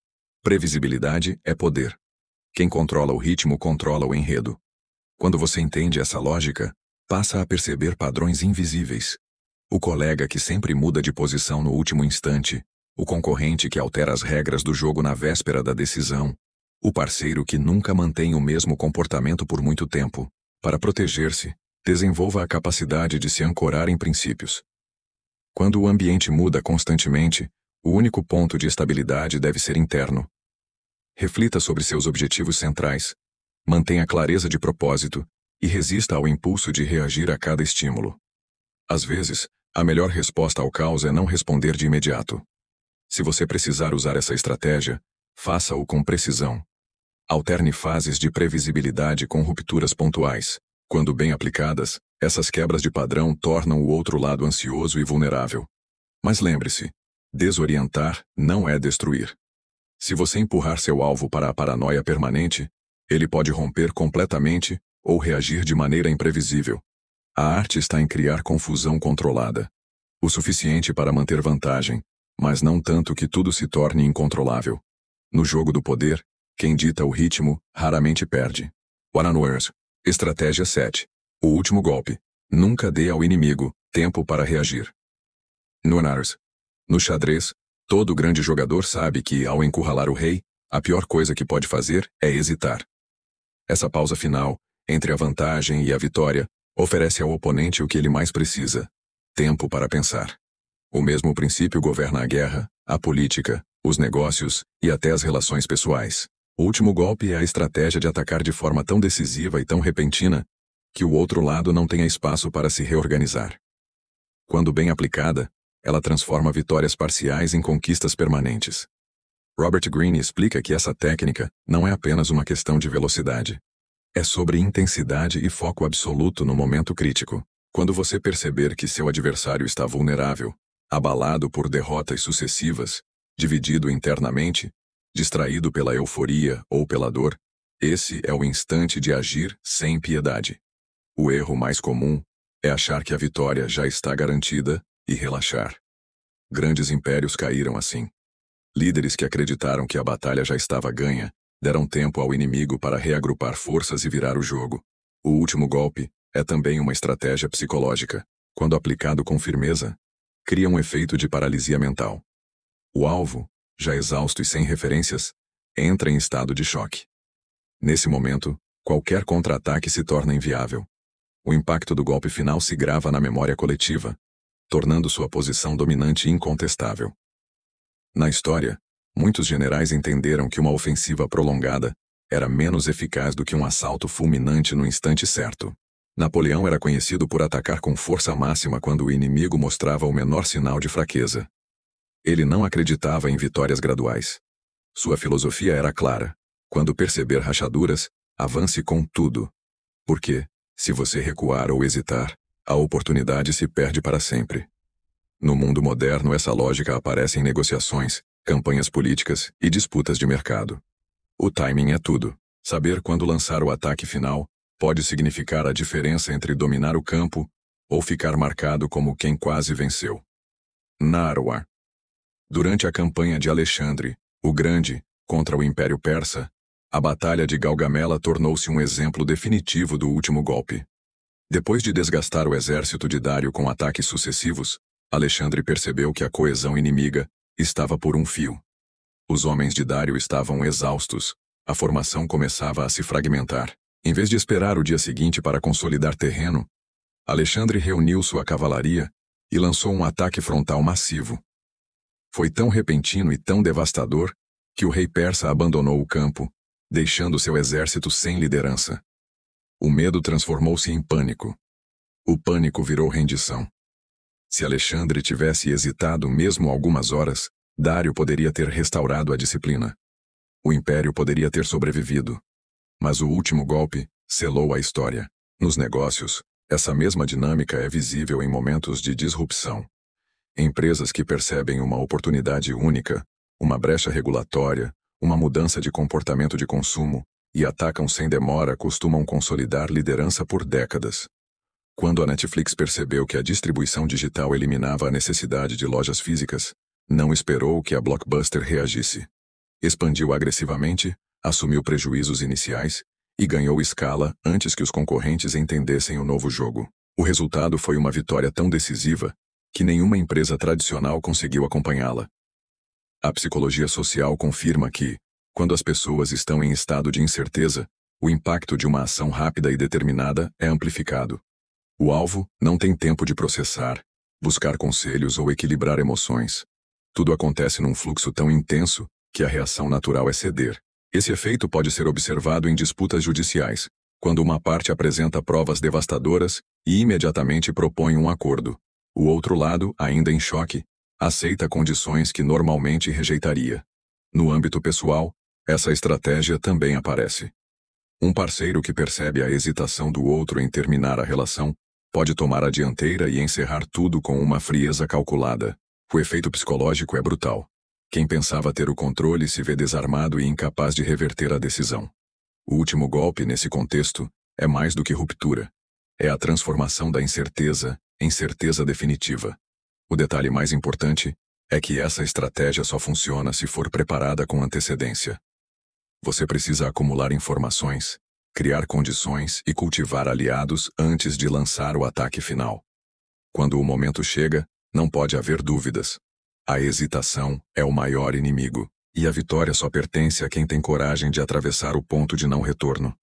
Previsibilidade é poder. Quem controla o ritmo controla o enredo. Quando você entende essa lógica, passa a perceber padrões invisíveis. O colega que sempre muda de posição no último instante, o concorrente que altera as regras do jogo na véspera da decisão, o parceiro que nunca mantém o mesmo comportamento por muito tempo. Para proteger-se, desenvolva a capacidade de se ancorar em princípios. Quando o ambiente muda constantemente, o único ponto de estabilidade deve ser interno. Reflita sobre seus objetivos centrais, mantenha clareza de propósito e resista ao impulso de reagir a cada estímulo. Às vezes, a melhor resposta ao caos é não responder de imediato. Se você precisar usar essa estratégia, faça-o com precisão. Alterne fases de previsibilidade com rupturas pontuais. Quando bem aplicadas, essas quebras de padrão tornam o outro lado ansioso e vulnerável. Mas lembre-se, desorientar não é destruir. Se você empurrar seu alvo para a paranoia permanente, ele pode romper completamente ou reagir de maneira imprevisível. A arte está em criar confusão controlada. O suficiente para manter vantagem, mas não tanto que tudo se torne incontrolável. No jogo do poder, quem dita o ritmo raramente perde. One-on-ones. Estratégia 7. O último golpe. Nunca dê ao inimigo tempo para reagir. No xadrez, todo grande jogador sabe que, ao encurralar o rei, a pior coisa que pode fazer é hesitar. Essa pausa final, entre a vantagem e a vitória, oferece ao oponente o que ele mais precisa: tempo para pensar. O mesmo princípio governa a guerra, a política, os negócios e até as relações pessoais. O último golpe é a estratégia de atacar de forma tão decisiva e tão repentina que o outro lado não tenha espaço para se reorganizar. Quando bem aplicada, ela transforma vitórias parciais em conquistas permanentes. Robert Greene explica que essa técnica não é apenas uma questão de velocidade. É sobre intensidade e foco absoluto no momento crítico. Quando você perceber que seu adversário está vulnerável, abalado por derrotas sucessivas, dividido internamente, distraído pela euforia ou pela dor, esse é o instante de agir sem piedade. O erro mais comum é achar que a vitória já está garantida e relaxar. Grandes impérios caíram assim. Líderes que acreditaram que a batalha já estava ganha, deram tempo ao inimigo para reagrupar forças e virar o jogo. O último golpe é também uma estratégia psicológica. Quando aplicado com firmeza, cria um efeito de paralisia mental. O alvo, já exausto e sem referências, entra em estado de choque. Nesse momento, qualquer contra-ataque se torna inviável. O impacto do golpe final se grava na memória coletiva, tornando sua posição dominante incontestável. Na história, muitos generais entenderam que uma ofensiva prolongada era menos eficaz do que um assalto fulminante no instante certo. Napoleão era conhecido por atacar com força máxima quando o inimigo mostrava o menor sinal de fraqueza. Ele não acreditava em vitórias graduais. Sua filosofia era clara: quando perceber rachaduras, avance com tudo. Porque, se você recuar ou hesitar, a oportunidade se perde para sempre. No mundo moderno, essa lógica aparece em negociações, campanhas políticas e disputas de mercado. O timing é tudo. Saber quando lançar o ataque final pode significar a diferença entre dominar o campo ou ficar marcado como quem quase venceu. Narwa. Durante a campanha de Alexandre, o Grande, contra o Império Persa, a Batalha de Gaugamela tornou-se um exemplo definitivo do último golpe. Depois de desgastar o exército de Dário com ataques sucessivos, Alexandre percebeu que a coesão inimiga estava por um fio. Os homens de Dário estavam exaustos, a formação começava a se fragmentar. Em vez de esperar o dia seguinte para consolidar terreno, Alexandre reuniu sua cavalaria e lançou um ataque frontal massivo. Foi tão repentino e tão devastador que o rei persa abandonou o campo, deixando seu exército sem liderança. O medo transformou-se em pânico. O pânico virou rendição. Se Alexandre tivesse hesitado mesmo algumas horas, Dário poderia ter restaurado a disciplina. O império poderia ter sobrevivido. Mas o último golpe selou a história. Nos negócios, essa mesma dinâmica é visível em momentos de disrupção. Empresas que percebem uma oportunidade única, uma brecha regulatória, uma mudança de comportamento de consumo, e atacam sem demora costumam consolidar liderança por décadas. Quando a Netflix percebeu que a distribuição digital eliminava a necessidade de lojas físicas, não esperou que a Blockbuster reagisse. Expandiu agressivamente, assumiu prejuízos iniciais e ganhou escala antes que os concorrentes entendessem o novo jogo. O resultado foi uma vitória tão decisiva que nenhuma empresa tradicional conseguiu acompanhá-la. A psicologia social confirma que, quando as pessoas estão em estado de incerteza, o impacto de uma ação rápida e determinada é amplificado. O alvo não tem tempo de processar, buscar conselhos ou equilibrar emoções. Tudo acontece num fluxo tão intenso que a reação natural é ceder. Esse efeito pode ser observado em disputas judiciais, quando uma parte apresenta provas devastadoras e imediatamente propõe um acordo. O outro lado, ainda em choque, aceita condições que normalmente rejeitaria. No âmbito pessoal, essa estratégia também aparece. Um parceiro que percebe a hesitação do outro em terminar a relação pode tomar a dianteira e encerrar tudo com uma frieza calculada. O efeito psicológico é brutal. Quem pensava ter o controle se vê desarmado e incapaz de reverter a decisão. O último golpe, nesse contexto, é mais do que ruptura. É a transformação da incerteza em certeza definitiva. O detalhe mais importante é que essa estratégia só funciona se for preparada com antecedência. Você precisa acumular informações, criar condições e cultivar aliados antes de lançar o ataque final. Quando o momento chega, não pode haver dúvidas. A hesitação é o maior inimigo, e a vitória só pertence a quem tem coragem de atravessar o ponto de não retorno.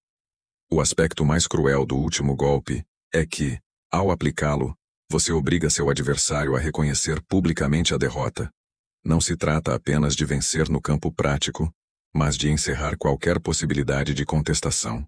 O aspecto mais cruel do último golpe é que, ao aplicá-lo, você obriga seu adversário a reconhecer publicamente a derrota. Não se trata apenas de vencer no campo prático, mas de encerrar qualquer possibilidade de contestação.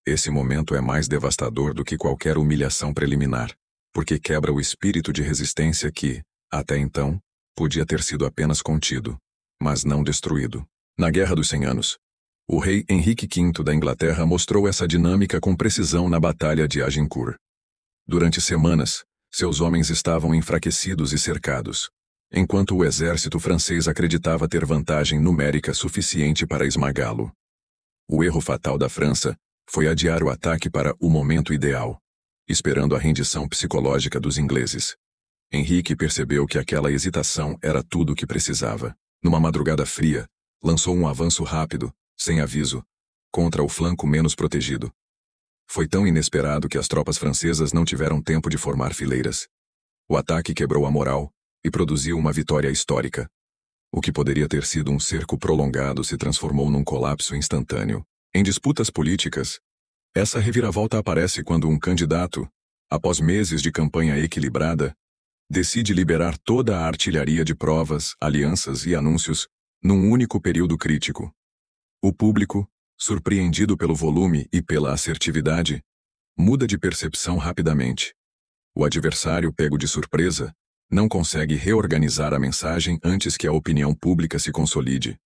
Esse momento é mais devastador do que qualquer humilhação preliminar, porque quebra o espírito de resistência que, até então, podia ter sido apenas contido, mas não destruído. Na Guerra dos 100 Anos, o rei Henrique V da Inglaterra mostrou essa dinâmica com precisão na Batalha de Agincourt. Durante semanas, seus homens estavam enfraquecidos e cercados, enquanto o exército francês acreditava ter vantagem numérica suficiente para esmagá-lo. O erro fatal da França foi adiar o ataque para o momento ideal, esperando a rendição psicológica dos ingleses. Henrique percebeu que aquela hesitação era tudo o que precisava. Numa madrugada fria, lançou um avanço rápido, sem aviso, contra o flanco menos protegido. Foi tão inesperado que as tropas francesas não tiveram tempo de formar fileiras. O ataque quebrou a moral e produziu uma vitória histórica. O que poderia ter sido um cerco prolongado se transformou num colapso instantâneo. Em disputas políticas, essa reviravolta aparece quando um candidato, após meses de campanha equilibrada, decide liberar toda a artilharia de provas, alianças e anúncios num único período crítico. O público, surpreendido pelo volume e pela assertividade, muda de percepção rapidamente. O adversário, pego de surpresa, não consegue reorganizar a mensagem antes que a opinião pública se consolide.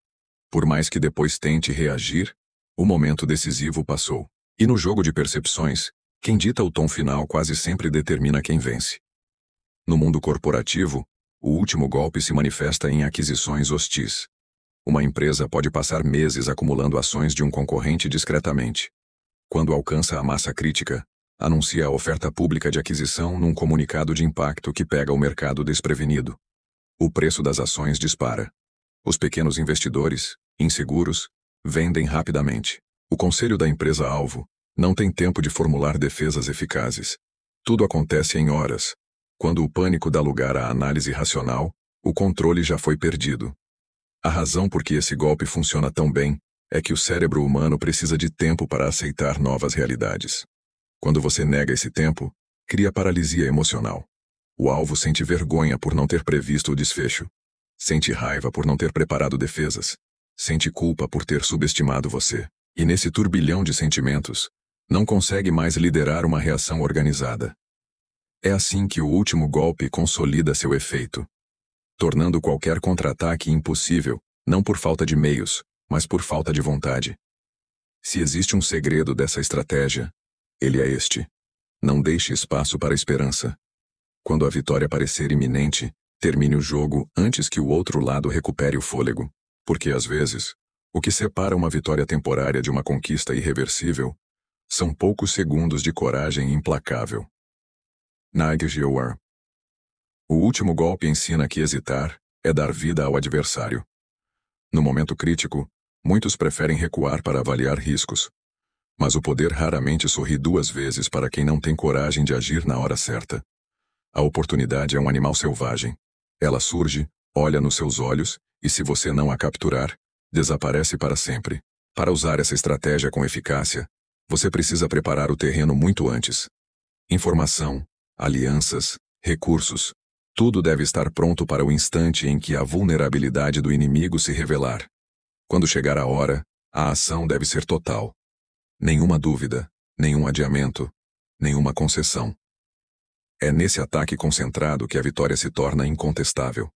Por mais que depois tente reagir, o momento decisivo passou. E no jogo de percepções, quem dita o tom final quase sempre determina quem vence. No mundo corporativo, o último golpe se manifesta em aquisições hostis. Uma empresa pode passar meses acumulando ações de um concorrente discretamente. Quando alcança a massa crítica, anuncia a oferta pública de aquisição num comunicado de impacto que pega o mercado desprevenido. O preço das ações dispara. Os pequenos investidores, inseguros, vendem rapidamente. O conselho da empresa-alvo não tem tempo de formular defesas eficazes. Tudo acontece em horas. Quando o pânico dá lugar à análise racional, o controle já foi perdido. A razão por que esse golpe funciona tão bem é que o cérebro humano precisa de tempo para aceitar novas realidades. Quando você nega esse tempo, cria paralisia emocional. O alvo sente vergonha por não ter previsto o desfecho. Sente raiva por não ter preparado defesas. Sente culpa por ter subestimado você. E nesse turbilhão de sentimentos, não consegue mais liderar uma reação organizada. É assim que o último golpe consolida seu efeito, tornando qualquer contra-ataque impossível, não por falta de meios, mas por falta de vontade. Se existe um segredo dessa estratégia, ele é este: não deixe espaço para a esperança. Quando a vitória parecer iminente, termine o jogo antes que o outro lado recupere o fôlego, porque às vezes, o que separa uma vitória temporária de uma conquista irreversível são poucos segundos de coragem implacável. Nigel War. O último golpe ensina que hesitar é dar vida ao adversário. No momento crítico, muitos preferem recuar para avaliar riscos. Mas o poder raramente sorri duas vezes para quem não tem coragem de agir na hora certa. A oportunidade é um animal selvagem. Ela surge, olha nos seus olhos, e se você não a capturar, desaparece para sempre. Para usar essa estratégia com eficácia, você precisa preparar o terreno muito antes. Informação, alianças, recursos, tudo deve estar pronto para o instante em que a vulnerabilidade do inimigo se revelar. Quando chegar a hora, a ação deve ser total. Nenhuma dúvida, nenhum adiamento, nenhuma concessão. É nesse ataque concentrado que a vitória se torna incontestável.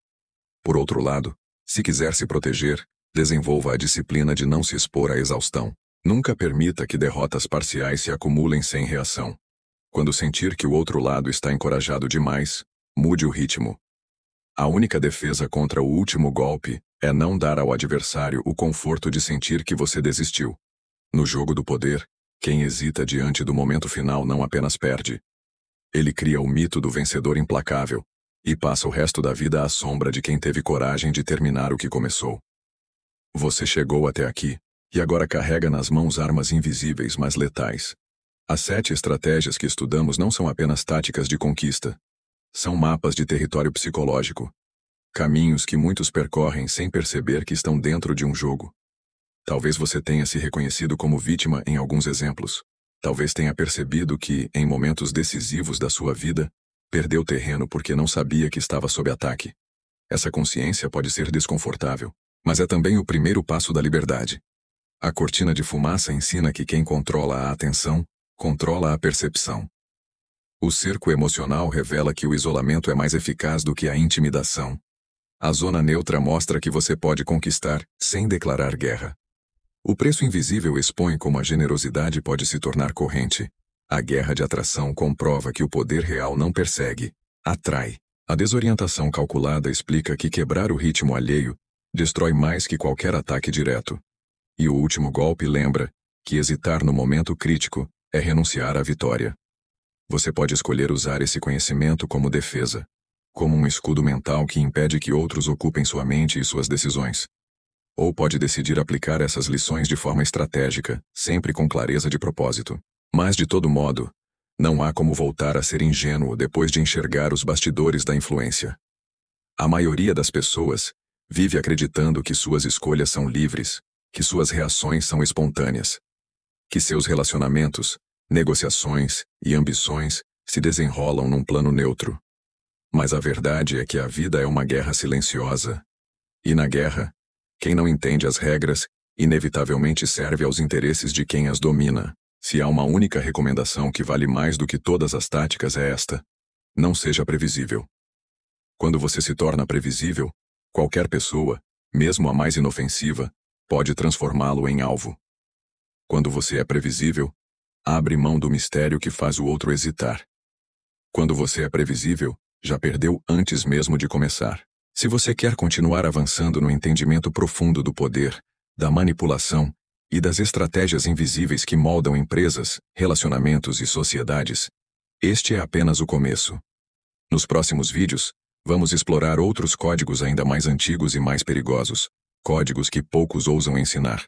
Por outro lado, se quiser se proteger, desenvolva a disciplina de não se expor à exaustão. Nunca permita que derrotas parciais se acumulem sem reação. Quando sentir que o outro lado está encorajado demais, mude o ritmo. A única defesa contra o último golpe é não dar ao adversário o conforto de sentir que você desistiu. No jogo do poder, quem hesita diante do momento final não apenas perde. Ele cria o mito do vencedor implacável e passa o resto da vida à sombra de quem teve coragem de terminar o que começou. Você chegou até aqui, e agora carrega nas mãos armas invisíveis mas letais. As 7 estratégias que estudamos não são apenas táticas de conquista. São mapas de território psicológico. Caminhos que muitos percorrem sem perceber que estão dentro de um jogo. Talvez você tenha se reconhecido como vítima em alguns exemplos. Talvez tenha percebido que, em momentos decisivos da sua vida, perdeu terreno porque não sabia que estava sob ataque. Essa consciência pode ser desconfortável, mas é também o primeiro passo da liberdade. A cortina de fumaça ensina que quem controla a atenção, controla a percepção. O cerco emocional revela que o isolamento é mais eficaz do que a intimidação. A zona neutra mostra que você pode conquistar sem declarar guerra. O preço invisível expõe como a generosidade pode se tornar corrente. A guerra de atração comprova que o poder real não persegue, atrai. A desorientação calculada explica que quebrar o ritmo alheio destrói mais que qualquer ataque direto. E o último golpe lembra que hesitar no momento crítico é renunciar à vitória. Você pode escolher usar esse conhecimento como defesa, como um escudo mental que impede que outros ocupem sua mente e suas decisões. Ou pode decidir aplicar essas lições de forma estratégica, sempre com clareza de propósito. Mas, de todo modo, Não há como voltar a ser ingênuo depois de enxergar os bastidores da influência. A maioria das pessoas vive acreditando que suas escolhas são livres, que suas reações são espontâneas, que seus relacionamentos, negociações e ambições se desenrolam num plano neutro. Mas a verdade é que a vida é uma guerra silenciosa. E na guerra, quem não entende as regras, inevitavelmente serve aos interesses de quem as domina. Se há uma única recomendação que vale mais do que todas as táticas é esta: não seja previsível. Quando você se torna previsível, qualquer pessoa, mesmo a mais inofensiva, pode transformá-lo em alvo. Quando você é previsível, abre mão do mistério que faz o outro hesitar. Quando você é previsível, já perdeu antes mesmo de começar. Se você quer continuar avançando no entendimento profundo do poder, da manipulação e das estratégias invisíveis que moldam empresas, relacionamentos e sociedades, este é apenas o começo. Nos próximos vídeos, vamos explorar outros códigos ainda mais antigos e mais perigosos, códigos que poucos ousam ensinar.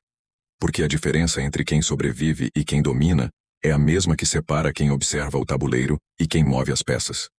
Porque a diferença entre quem sobrevive e quem domina é a mesma que separa quem observa o tabuleiro e quem move as peças.